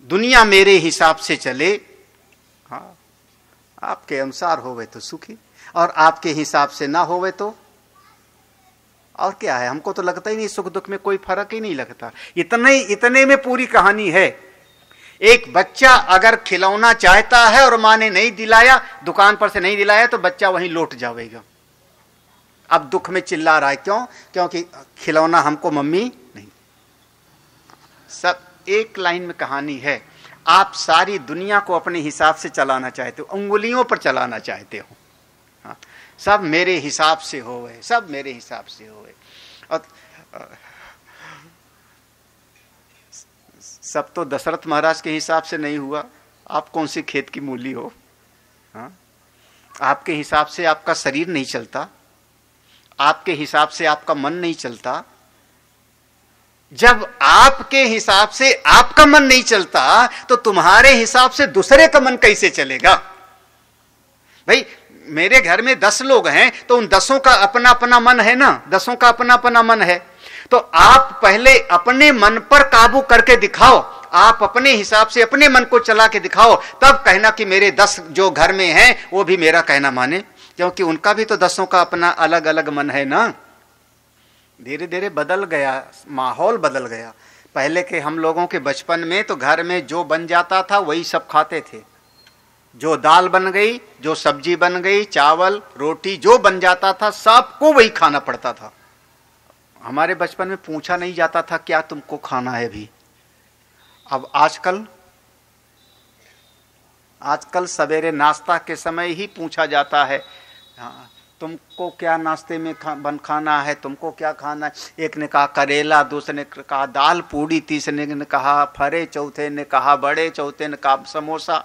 दुनिया मेरे हिसाब से चले। हाँ, आपके अनुसार होवे तो सुखी, और आपके हिसाब से ना होवे तो और क्या है। हमको तो लगता ही नहीं, सुख दुख में कोई फर्क ही नहीं लगता। इतने में पूरी कहानी है। एक बच्चा अगर खिलौना चाहता है और माँ ने नहीं दिलाया, दुकान पर से नहीं दिलाया, तो बच्चा वहीं लौट जाएगा। अब दुख में चिल्ला रहा है, क्यों? क्योंकि खिलौना हमको मम्मी नहीं। सब एक लाइन में कहानी है। आप सारी दुनिया को अपने हिसाब से चलाना चाहते हो, उंगलियों पर चलाना चाहते हो। हाँ, सब मेरे हिसाब से होवे, सब मेरे हिसाब से होवे। और सब तो दशरथ महाराज के हिसाब से नहीं हुआ। आप कौन सी खेत की मूली हो? हाँ, आपके हिसाब से आपका शरीर नहीं चलता, आपके हिसाब से आपका मन नहीं चलता। जब आपके हिसाब से आपका मन नहीं चलता, तो तुम्हारे हिसाब से दूसरे का मन कैसे चलेगा? भाई मेरे घर में 10 लोग हैं, तो उन 10 का अपना अपना मन है ना, 10 का अपना अपना मन है। तो आप पहले अपने मन पर काबू करके दिखाओ, आप अपने हिसाब से अपने मन को चला के दिखाओ, तब कहना कि मेरे 10 जो घर में हैं वो भी मेरा कहना माने, क्योंकि उनका भी तो 10 का अपना अलग अलग मन है ना। धीरे धीरे बदल गया, माहौल बदल गया। पहले के हम लोगों के बचपन में तो घर में जो बन जाता था वही सब खाते थे। जो दाल बन गई, जो सब्जी बन गई, चावल रोटी जो बन जाता था सबको वही खाना पड़ता था। हमारे बचपन में पूछा नहीं जाता था क्या तुमको खाना है भी। अब आजकल सवेरे नाश्ता के समय ही पूछा जाता है, हाँ तुमको क्या नाश्ते में खाना है, तुमको क्या खाना है। एक ने कहा करेला, दूसरे ने कहा दाल पूड़ी, तीसरे ने कहा फरे, चौथे ने कहा बड़े, चौथे ने कहा समोसा।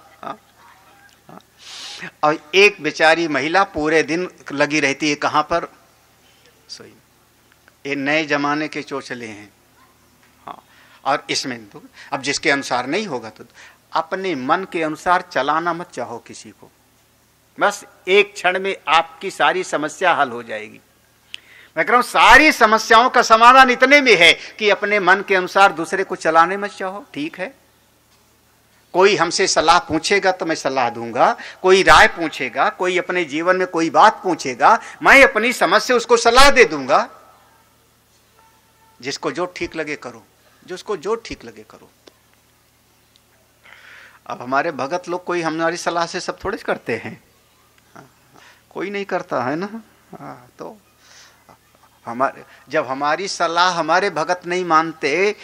और एक बेचारी महिला पूरे दिन लगी रहती है कहाँ पर, सोई। ये नए जमाने के चोचले हैं। हाँ, और इसमें तो अब जिसके अनुसार नहीं होगा तो अपने मन के अनुसार चलाना मत चाहो किसी को, बस एक क्षण में आपकी सारी समस्या हल हो जाएगी। मैं कह रहा हूं सारी समस्याओं का समाधान इतने में है कि अपने मन के अनुसार दूसरे को चलाने मत चाहो। ठीक है, कोई हमसे सलाह पूछेगा तो मैं सलाह दूंगा, कोई राय पूछेगा, कोई अपने जीवन में कोई बात पूछेगा, मैं अपनी समझ से उसको सलाह दे दूंगा। जिसको जो ठीक लगे करो, जिसको जो ठीक लगे करो। अब हमारे भगत लोग कोई हमारी सलाह से सब थोड़े करते हैं, कोई नहीं करता है ना। तो जब हमारी सलाह हमारे भगत नहीं मानते,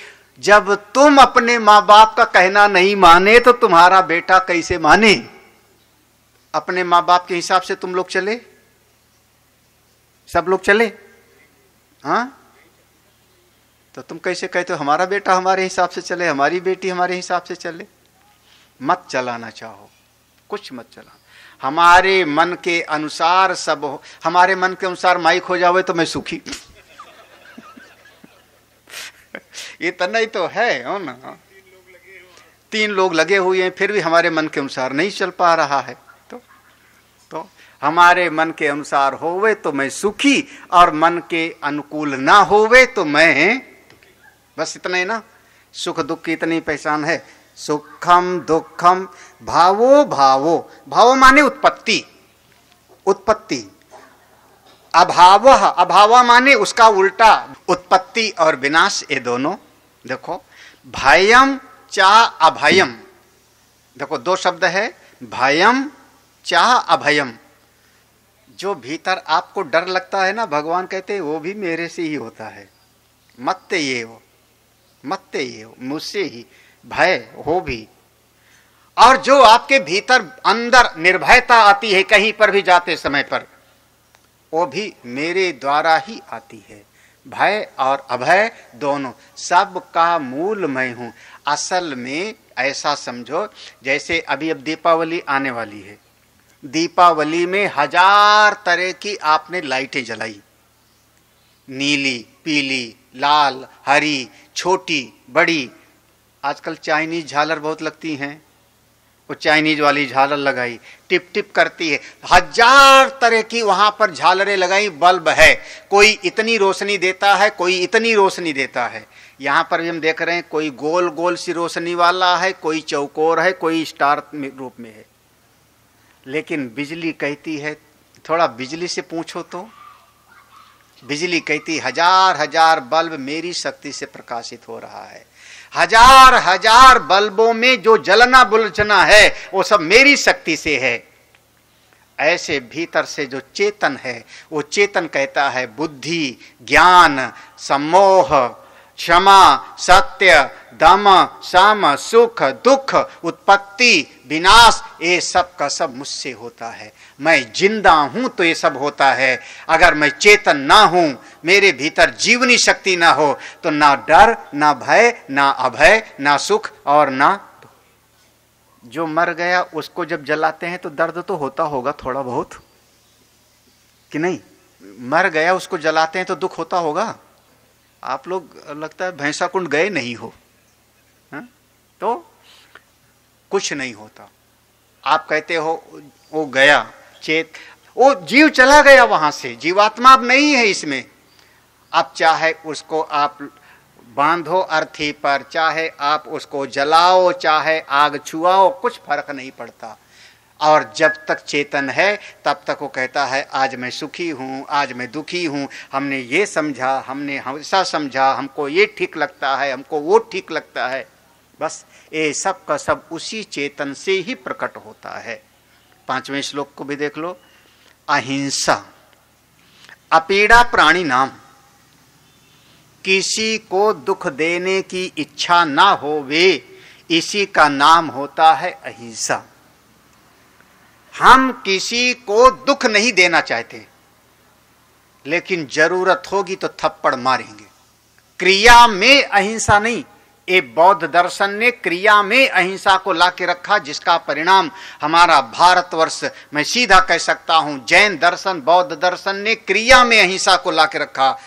जब तुम अपने माँ बाप का कहना नहीं माने तो तुम्हारा बेटा कैसे माने। अपने माँ बाप के हिसाब से तुम लोग चले, सब लोग चले, हाँ तो तुम कैसे कहते हो हमारा बेटा हमारे हिसाब से चले, हमारी बेटी हमारे हिसाब से चले। मत चलाना चाहो, कुछ मत चला। हमारे मन के अनुसार सब हो। हमारे मन के अनुसार माइक हो जावे तो मैं सुखी। ये तना ही तो है, हो ना। 3 लोग लगे हुए हैं फिर भी हमारे मन के अनुसार नहीं चल पा रहा है। तो हमारे मन के अनुसार होवे तो मैं सुखी, और मन के अनुकूल ना होवे तो मैं, बस इतना ही ना। सुख दुख की इतनी पहचान है। सुखम दुखम भावो भावो, भावो माने उत्पत्ति, उत्पत्ति। अभाव, अभाव माने उसका उल्टा, उत्पत्ति और विनाश। ये दोनों देखो, भयम चा अभयम, देखो 2 शब्द है, भयम चा अभयम। जो भीतर आपको डर लगता है ना, भगवान कहते हैं वो भी मेरे से ही होता है। मत ये हो, मत ये हो, मुझसे ही भय हो भी। और जो आपके भीतर अंदर निर्भयता आती है कहीं पर भी जाते समय पर, वो भी मेरे द्वारा ही आती है। भय और अभय दोनों, सब का मूल मैं हूं। असल में ऐसा समझो जैसे अभी अब दीपावली आने वाली है। दीपावली में 1000 तरह की आपने लाइटें जलाई, नीली, पीली, लाल, हरी, छोटी, बड़ी। आजकल चाइनीज झालर बहुत लगती हैं, वो चाइनीज वाली झालर लगाई, टिप टिप करती है। 1000 तरह की वहां पर झालरें लगाई, बल्ब है। कोई इतनी रोशनी देता है, कोई इतनी रोशनी देता है। यहाँ पर भी हम देख रहे हैं, कोई गोल गोल सी रोशनी वाला है, कोई चौकोर है, कोई स्टार रूप में है। लेकिन बिजली कहती है, थोड़ा बिजली से पूछो तो बिजली कहती 1000 बल्ब मेरी शक्ति से प्रकाशित हो रहा है। 1000 बल्बों में जो जलना बुलझना है वो सब मेरी शक्ति से है। ऐसे भीतर से जो चेतन है, वो चेतन कहता है बुद्धि, ज्ञान, सम्मोह, क्षमा, सत्य, दम, सम, सुख, दुख, उत्पत्ति, विनाश, ये सब का सब मुझसे होता है। मैं जिंदा हूं तो ये सब होता है। अगर मैं चेतन ना हूं, मेरे भीतर जीवनी शक्ति ना हो, तो ना डर, ना भय, ना अभय, ना सुख और ना दुख। जो मर गया उसको जब जलाते हैं तो दर्द तो होता होगा थोड़ा बहुत, कि नहीं? मर गया उसको जलाते हैं तो दुख होता होगा। आप लोग लगता है भैंसा कुंड गए नहीं हो, हा? तो कुछ नहीं होता। आप कहते हो वो गया, वो जीव चला गया वहां से, जीवात्मा अब नहीं है इसमें। अब चाहे उसको आप बांधो अर्थी पर, चाहे आप उसको जलाओ चाहे आग छुआओ, कुछ फर्क नहीं पड़ता। और जब तक चेतन है तब तक वो कहता है आज मैं सुखी हूँ, आज मैं दुखी हूँ, हमने ये समझा, हमने ऐसा समझा, हमको ये ठीक लगता है, हमको वो ठीक लगता है। बस ये सब का सब उसी चेतन से ही प्रकट होता है। 5वें श्लोक को भी देख लो। अहिंसा अपीड़ा प्राणी नाम, किसी को दुख देने की इच्छा ना होवे, इसी का नाम होता है अहिंसा। हम किसी को दुख नहीं देना चाहते, लेकिन जरूरत होगी तो थप्पड़ मारेंगे। क्रिया में अहिंसा नहीं, ये बौद्ध दर्शन ने क्रिया में अहिंसा को लाके रखा, जिसका परिणाम हमारा भारतवर्ष, मैं सीधा कह सकता हूं जैन दर्शन बौद्ध दर्शन ने क्रिया में अहिंसा को लाके रखा,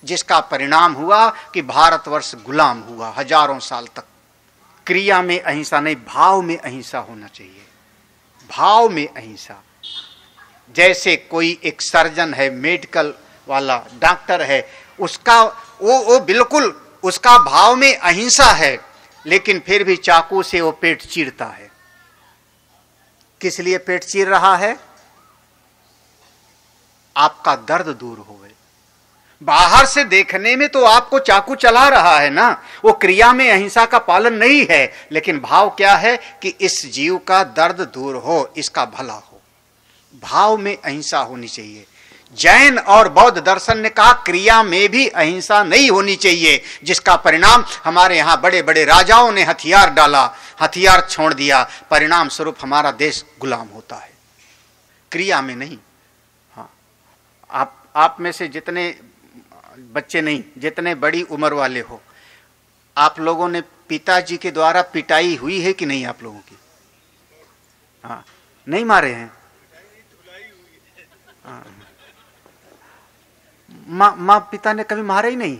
जिसका परिणाम हुआ कि भारतवर्ष गुलाम हुआ हजारों साल तक। क्रिया में अहिंसा नहीं, भाव में अहिंसा होना चाहिए, भाव में अहिंसा। जैसे कोई एक सर्जन है, मेडिकल वाला डॉक्टर है, उसका वो बिल्कुल उसका भाव में अहिंसा है, लेकिन फिर भी चाकू से वो पेट चीरता है। किस लिए पेट चीर रहा है? आपका दर्द दूर हो गए। बाहर से देखने में तो आपको चाकू चला रहा है ना, वो क्रिया में अहिंसा का पालन नहीं है, लेकिन भाव क्या है कि इस जीव का दर्द दूर हो, इसका भला हो। भाव में अहिंसा होनी चाहिए। जैन और बौद्ध दर्शन ने कहा क्रिया में भी अहिंसा नहीं होनी चाहिए, जिसका परिणाम हमारे यहां बड़े बड़े राजाओं ने हथियार डाला, हथियार छोड़ दिया, परिणाम स्वरूप हमारा देश गुलाम होता है, क्रिया में नहीं। हाँ, आप में से जितने बच्चे नहीं, जितने बड़ी उम्र वाले हो, आप लोगों ने पिताजी के द्वारा पिटाई हुई है कि नहीं आप लोगों की? हाँ, नहीं मारे हैं? हाँ। माँ पिता ने कभी मारा ही नहीं?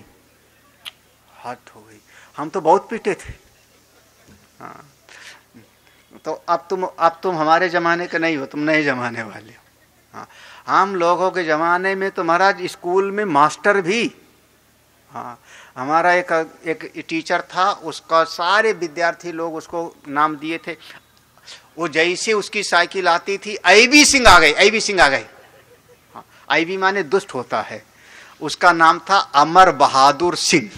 हद हो गई, हम तो बहुत पीटे थे। हाँ, तो अब तुम हमारे जमाने के नहीं हो, तुम नए जमाने वाले हो। हाँ, हम लोगों के जमाने में तो महाराज स्कूल में मास्टर भी, हाँ, हमारा एक टीचर था, उसका सारे विद्यार्थी लोग उसको नाम दिए थे। वो जैसे उसकी साइकिल आती थी, आईबी सिंह आ गई, आईबी सिंह आ गई। हाँ, आईबी माने दुष्ट होता है। उसका नाम था अमर बहादुर सिंह,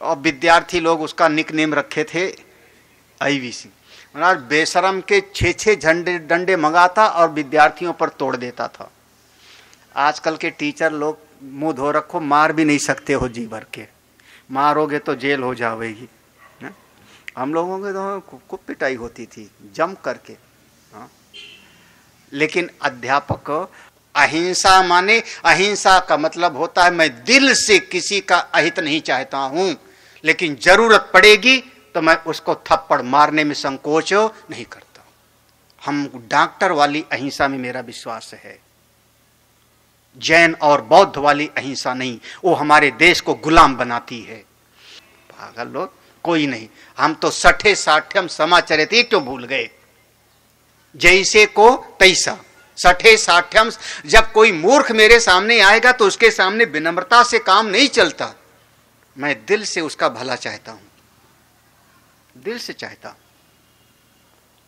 और विद्यार्थी लोग उसका निकनेम रखे थे आईबी सिंह। महाराज बेशरम के 6-6 झंडे डंडे मंगाता और विद्यार्थियों पर तोड़ देता था। आजकल के टीचर लोग मुंह धो रखो, मार भी नहीं सकते हो जी भर के, मारोगे तो जेल हो जाएगी। हम लोगों के तो खूब पिटाई होती थी जम करके। हाँ? लेकिन अध्यापक, अहिंसा माने, अहिंसा का मतलब होता है मैं दिल से किसी का अहित नहीं चाहता हूं, लेकिन जरूरत पड़ेगी तो मैं उसको थप्पड़ मारने में संकोच नहीं करता। हम डॉक्टर वाली अहिंसा में मेरा विश्वास है, जैन और बौद्ध वाली अहिंसा नहीं, वो हमारे देश को गुलाम बनाती है। पागल लोग कोई नहीं, हम तो 60-60 समाचरित क्यों भूल गए? जैसे को तैसा 60-60। जब कोई मूर्ख मेरे सामने आएगा तो उसके सामने विनम्रता से काम नहीं चलता। मैं दिल से उसका भला चाहता हूं, दिल से चाहता हूं,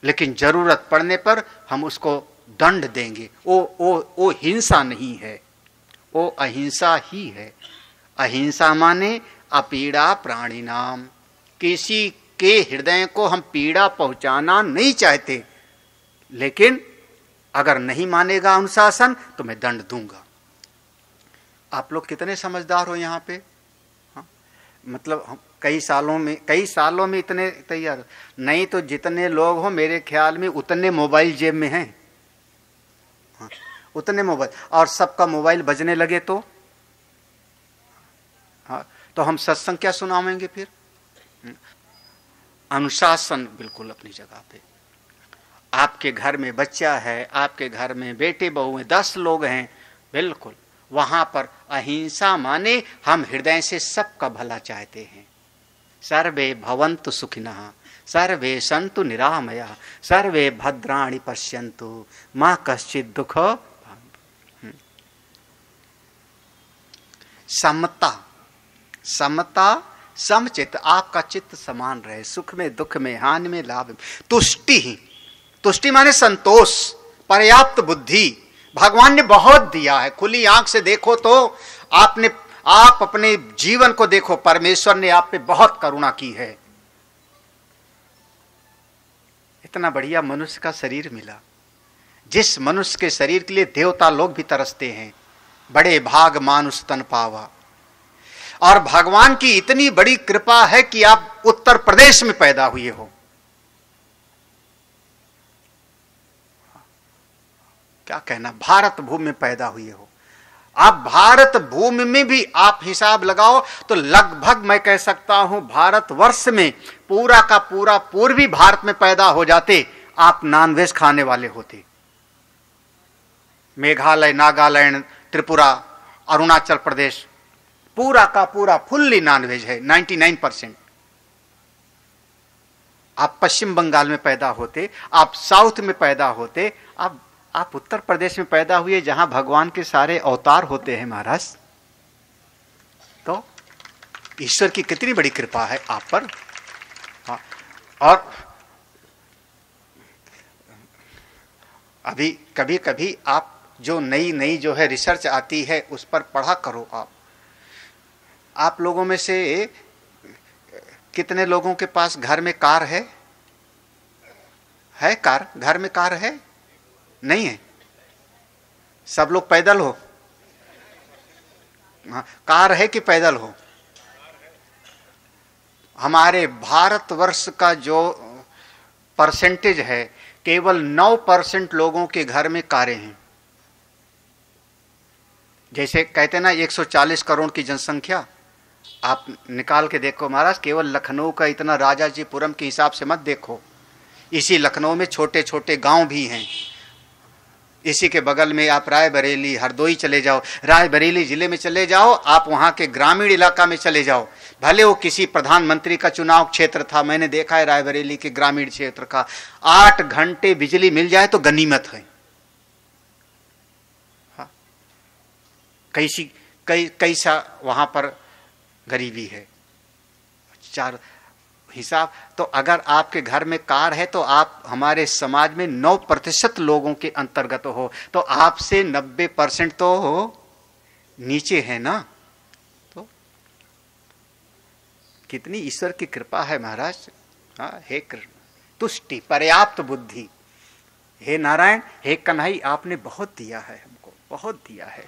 लेकिन जरूरत पड़ने पर हम उसको दंड देंगे। वो हिंसा नहीं है, वो अहिंसा ही है। अहिंसा माने अपीड़ा प्राणी नाम, किसी के हृदय को हम पीड़ा पहुंचाना नहीं चाहते, लेकिन अगर नहीं मानेगा अनुशासन तो मैं दंड दूंगा। आप लोग कितने समझदार हो यहाँ पे? हाँ? मतलब हम कई सालों में इतने तैयार नहीं, तो जितने लोग हो मेरे ख्याल में उतने मोबाइल जेब में हैं। हाँ, उतने मोबाइल, और सबका मोबाइल बजने लगे तो हाँ, तो हम सत्संग क्या सुनावेंगे फिर? अनुशासन बिल्कुल अपनी जगह पे। आपके घर में बच्चा है, आपके घर में बेटे बहू हैं, 10 लोग हैं, बिल्कुल वहां पर अहिंसा माने हम हृदय से सबका भला चाहते हैं। सर्वे भवन्तु सुखिनः, सर्वे सन्तु निरामया, सर्वे भद्राणि पश्यन्तु मा कश्चित् दुःख। समता, समता समचित, आपका चित्त समान रहे, सुख में दुख में हानि में लाभ में। तुष्टि, तुष्टि माने संतोष, पर्याप्त बुद्धि। भगवान ने बहुत दिया है, खुली आंख से देखो तो आप अपने जीवन को देखो, परमेश्वर ने आप पे बहुत करुणा की है। इतना बढ़िया मनुष्य का शरीर मिला, जिस मनुष्य के शरीर के लिए देवता लोग भी तरसते हैं। बड़े भाग मानुष तन पावा। और भगवान की इतनी बड़ी कृपा है कि आप उत्तर प्रदेश में पैदा हुए हो। क्या कहना, भारत भूमि में पैदा हुए हो। आप भारत भूमि में भी आप हिसाब लगाओ तो लगभग मैं कह सकता हूं भारतवर्ष में पूरा का पूरा पूर्वी भारत में पैदा हो जाते, आप नॉनवेज खाने वाले होते। मेघालय, नागालैंड, त्रिपुरा, अरुणाचल प्रदेश पूरा का पूरा फुल्ली नॉनवेज है, 99%। आप पश्चिम बंगाल में पैदा होते, आप साउथ में पैदा होते, आप उत्तर प्रदेश में पैदा हुए जहां भगवान के सारे अवतार होते हैं महाराज। तो ईश्वर की कितनी बड़ी कृपा है आप पर। और अभी कभी कभी आप जो नई जो है रिसर्च आती है उस पर पढ़ा करो। आप लोगों में से कितने लोगों के पास घर में कार है? कार? घर में कार है? नहीं है? सब लोग पैदल हो? हाँ, कार है कि पैदल हो? हमारे भारतवर्ष का जो परसेंटेज है, केवल 9% लोगों के घर में कारें हैं। जैसे कहते ना 140 करोड़ की जनसंख्या, आप निकाल के देखो महाराज, केवल लखनऊ का इतना राजाजीपुरम के हिसाब से मत देखो। इसी लखनऊ में छोटे छोटे गांव भी हैं। इसी के बगल में आप रायबरेली, हरदोई चले जाओ, रायबरेली जिले में चले जाओ, आप वहां के ग्रामीण इलाका में चले जाओ, भले वो किसी प्रधानमंत्री का चुनाव क्षेत्र था, मैंने देखा है रायबरेली के ग्रामीण क्षेत्र का, 8 घंटे बिजली मिल जाए तो गनीमत है। हाँ, कैसा वहां पर गरीबी है। 4 हिसाब तो अगर आपके घर में कार है तो आप हमारे समाज में 9% लोगों के अंतर्गत हो, तो आपसे 90% तो नीचे है ना। तो कितनी ईश्वर की कृपा है महाराज। हाँ, हे कृष्ण, तुष्टि, पर्याप्त बुद्धि। हे नारायण, हे कन्हई, आपने बहुत दिया है हमको, बहुत दिया है।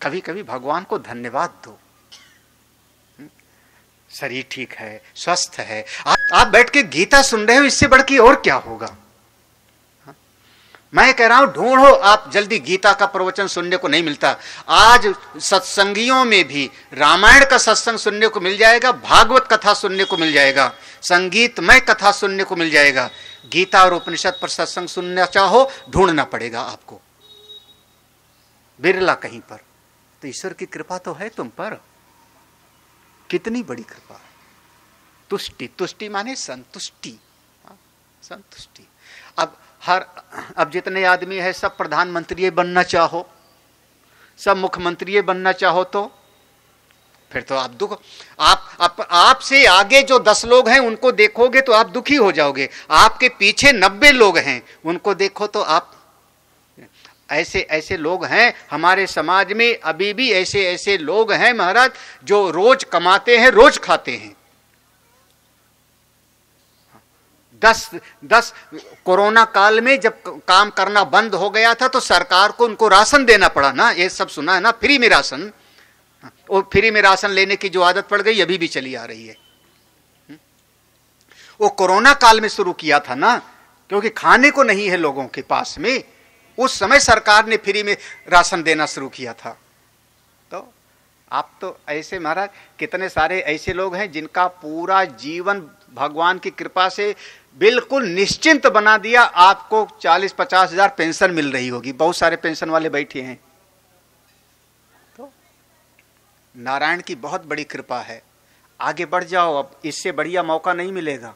कभी कभी भगवान को धन्यवाद दो। शरीर ठीक है, स्वस्थ है, आप बैठ के गीता सुन रहे हो, इससे बढ़ के और क्या होगा। मैं कह रहा हूं ढूंढो, आप जल्दी गीता का प्रवचन सुनने को नहीं मिलता। आज सत्संगियों में भी रामायण का सत्संग सुनने को मिल जाएगा, भागवत कथा सुनने को मिल जाएगा, संगीतमय कथा सुनने को मिल जाएगा। गीता और उपनिषद पर सत्संग सुनना चाहो, ढूंढना पड़ेगा आपको, बिरला कहीं पर। तो ईश्वर की कृपा तो है तुम पर, कितनी बड़ी कृपा। तुष्टि, तुष्टि माने संतुष्टि, संतुष्टि। अब जितने आदमी है सब प्रधानमंत्री बनना चाहो, सब मुख्यमंत्री बनना चाहो, तो फिर तो आप दुख, आपसे आगे जो 10 लोग हैं उनको देखोगे तो आप दुखी हो जाओगे। आपके पीछे 90 लोग हैं, उनको देखो तो आप, ऐसे ऐसे लोग हैं हमारे समाज में। अभी भी ऐसे ऐसे लोग हैं महाराज जो रोज कमाते हैं, रोज खाते हैं। 10 कोरोना काल में जब काम करना बंद हो गया था तो सरकार को उनको राशन देना पड़ा ना, ये सब सुना है ना, फ्री में राशन। और फ्री में राशन लेने की जो आदत पड़ गई अभी भी चली आ रही है। वो कोरोना काल में शुरू किया था ना, क्योंकि खाने को नहीं है लोगों के पास में। उस समय सरकार ने फ्री में राशन देना शुरू किया था। तो आप तो ऐसे महाराज, कितने सारे ऐसे लोग हैं जिनका पूरा जीवन भगवान की कृपा से बिल्कुल निश्चिंत बना दिया। आपको 40-50 हजार पेंशन मिल रही होगी, बहुत सारे पेंशन वाले बैठे हैं। तो नारायण की बहुत बड़ी कृपा है। आगे बढ़ जाओ, अब इससे बढ़िया मौका नहीं मिलेगा।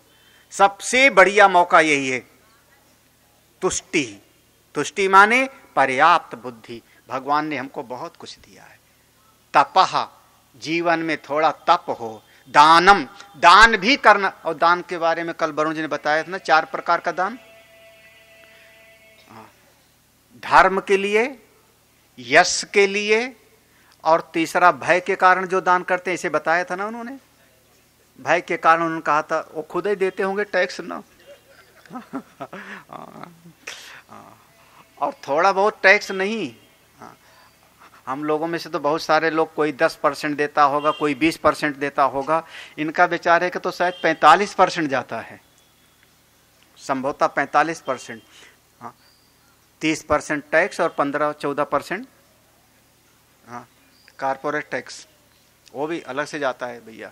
सबसे बढ़िया मौका यही है, तुष्टि। तुष्टि माने पर्याप्त बुद्धि। भगवान ने हमको बहुत कुछ दिया है, तपः, जीवन में थोड़ा तप हो। दानम, दान भी करना। और दान के बारे में कल वरुण जी ने बताया था ना, 4 प्रकार का दान। धर्म के लिए, यश के लिए, और तीसरा भय के कारण जो दान करते हैं, इसे बताया था ना उन्होंने। भय के कारण उन्होंने कहा था वो खुद ही देते होंगे टैक्स ना। और थोड़ा बहुत टैक्स नहीं, हम लोगों में से तो बहुत सारे लोग, कोई 10% देता होगा, कोई 20% देता होगा। इनका बेचारे का तो शायद 45% जाता है, संभवतः 45%। 30% टैक्स और 15-14% कारपोरेट टैक्स, वो भी अलग से जाता है भैया।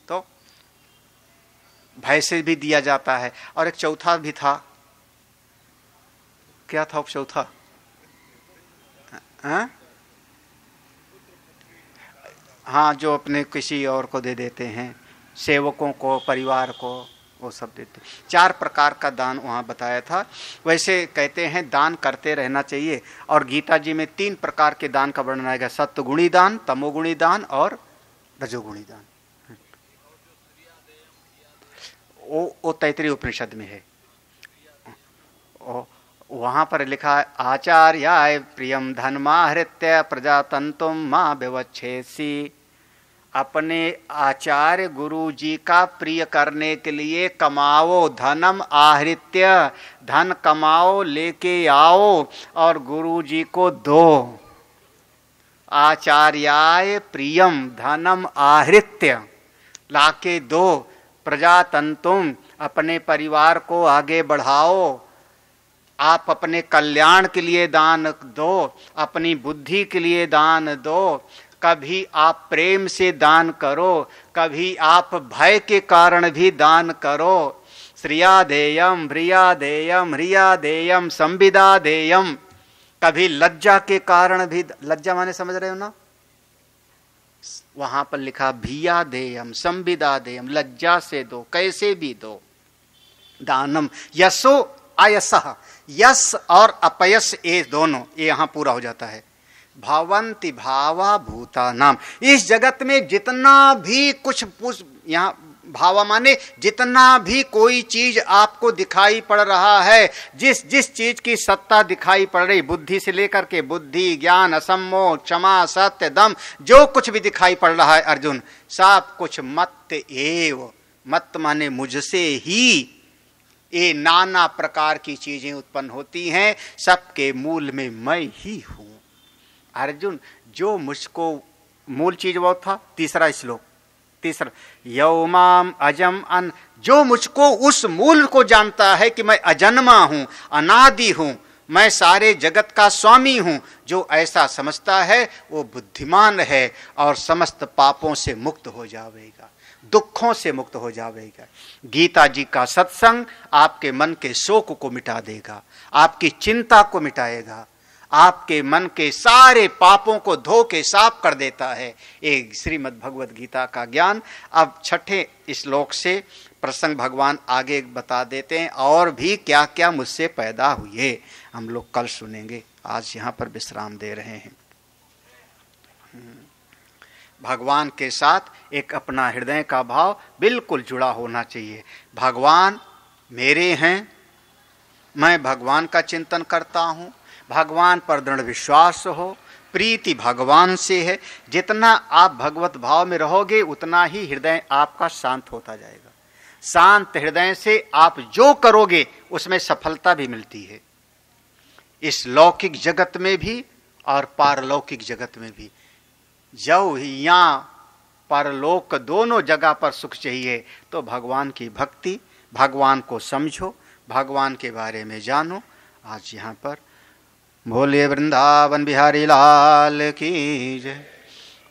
तो भय से भी दिया जाता है। और एक चौथा भी था, क्या था चौथा? हाँ, जो अपने किसी और को दे देते हैं, सेवकों को, परिवार को, वो सब देते। 4 प्रकार का दान वहाँ बताया था। वैसे कहते हैं दान करते रहना चाहिए। और गीता जी में 3 प्रकार के दान का वर्णन आएगा, सत्वगुणी दान, तमोगुणी दान और रजोगुणी दान। वो तैत्तिरीय उपनिषद में है। वहां पर लिखा है, आचार्याय प्रियम धनमाहृत्य प्रजातंतुम मां व्यवच्छेसी। अपने आचार्य गुरु जी का प्रिय करने के लिए कमाओ, धनम आहृत्य, धन कमाओ, लेके आओ और गुरु जी को दो। आचार्याय प्रियम धनम आहृत्य, लाके दो। प्रजातंतुम, अपने परिवार को आगे बढ़ाओ। आप अपने कल्याण के लिए दान दो, अपनी बुद्धि के लिए दान दो। कभी आप प्रेम से दान करो, कभी आप भय के कारण भी दान करो। श्रिया देयम, ह्रिया देयम, ह्रिया देयम, संविदा देयम। कभी लज्जा के कारण भी, लज्जा माने समझ रहे हो ना, वहां पर लिखा भिया देयम, संविदा देयम, लज्जा से दो, कैसे भी दो। दानम यशो अयसः, यश और अपयश ये दोनों, ये यहां पूरा हो जाता है। भावंति भावा भूता नाम, इस जगत में जितना भी कुछ यहाँ भावा माने जितना भी कोई चीज आपको दिखाई पड़ रहा है, जिस जिस चीज की सत्ता दिखाई पड़ रही, बुद्धि से लेकर के बुद्धि, ज्ञान, असम्मोह, क्षमा, सत्य, दम, जो कुछ भी दिखाई पड़ रहा है अर्जुन, सब कुछ मत एव, मत माने मुझसे ही ये नाना प्रकार की चीजें उत्पन्न होती हैं, सबके मूल में मैं ही हूं। अर्जुन, जो मुझको मूल चीज वो था, तीसरा श्लोक, तीसरा, यौमाम अजम अन, जो मुझको उस मूल को जानता है कि मैं अजन्मा हूं, अनादि हूं, मैं सारे जगत का स्वामी हूं, जो ऐसा समझता है वो बुद्धिमान है और समस्त पापों से मुक्त हो जाएगा, दुखों से मुक्त हो जाएगा। गीता जी का सत्संग आपके मन के शोक को मिटा देगा, आपकी चिंता को मिटाएगा, आपके मन के सारे पापों को धो के साफ कर देता है। एक श्रीमद् भगवद गीता का ज्ञान। अब 6ठे श्लोक से प्रसंग भगवान आगे बता देते हैं, और भी क्या क्या मुझसे पैदा हुए हम लोग कल सुनेंगे। आज यहाँ पर विश्राम दे रहे हैं। भगवान के साथ एक अपना हृदय का भाव बिल्कुल जुड़ा होना चाहिए। भगवान मेरे हैं, मैं भगवान का चिंतन करता हूँ, भगवान पर दृढ़ विश्वास हो, प्रीति भगवान से है। जितना आप भगवत भाव में रहोगे उतना ही हृदय आपका शांत होता जाएगा। शांत हृदय से आप जो करोगे उसमें सफलता भी मिलती है, इस लौकिक जगत में भी और पारलौकिक जगत में भी। जब यहाँ परलोक दोनों जगह पर सुख चाहिए तो भगवान की भक्ति, भगवान को समझो, भगवान के बारे में जानो। आज यहाँ पर बोले वृंदावन बिहारी लाल की जय।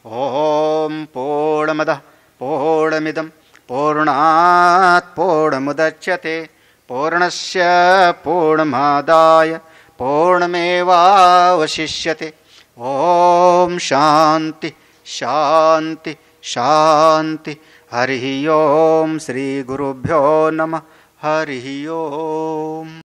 ओम पूर्णमदः पूर्णमिदं पूर्णात् पूर्णमुदच्यते पूर्णस्य पूर्णमादाय पूर्णमेवावशिष्यते। ओम शांति शांति शांति। हरि ओम। श्री गुरुभ्यो नमः। हरि ओम।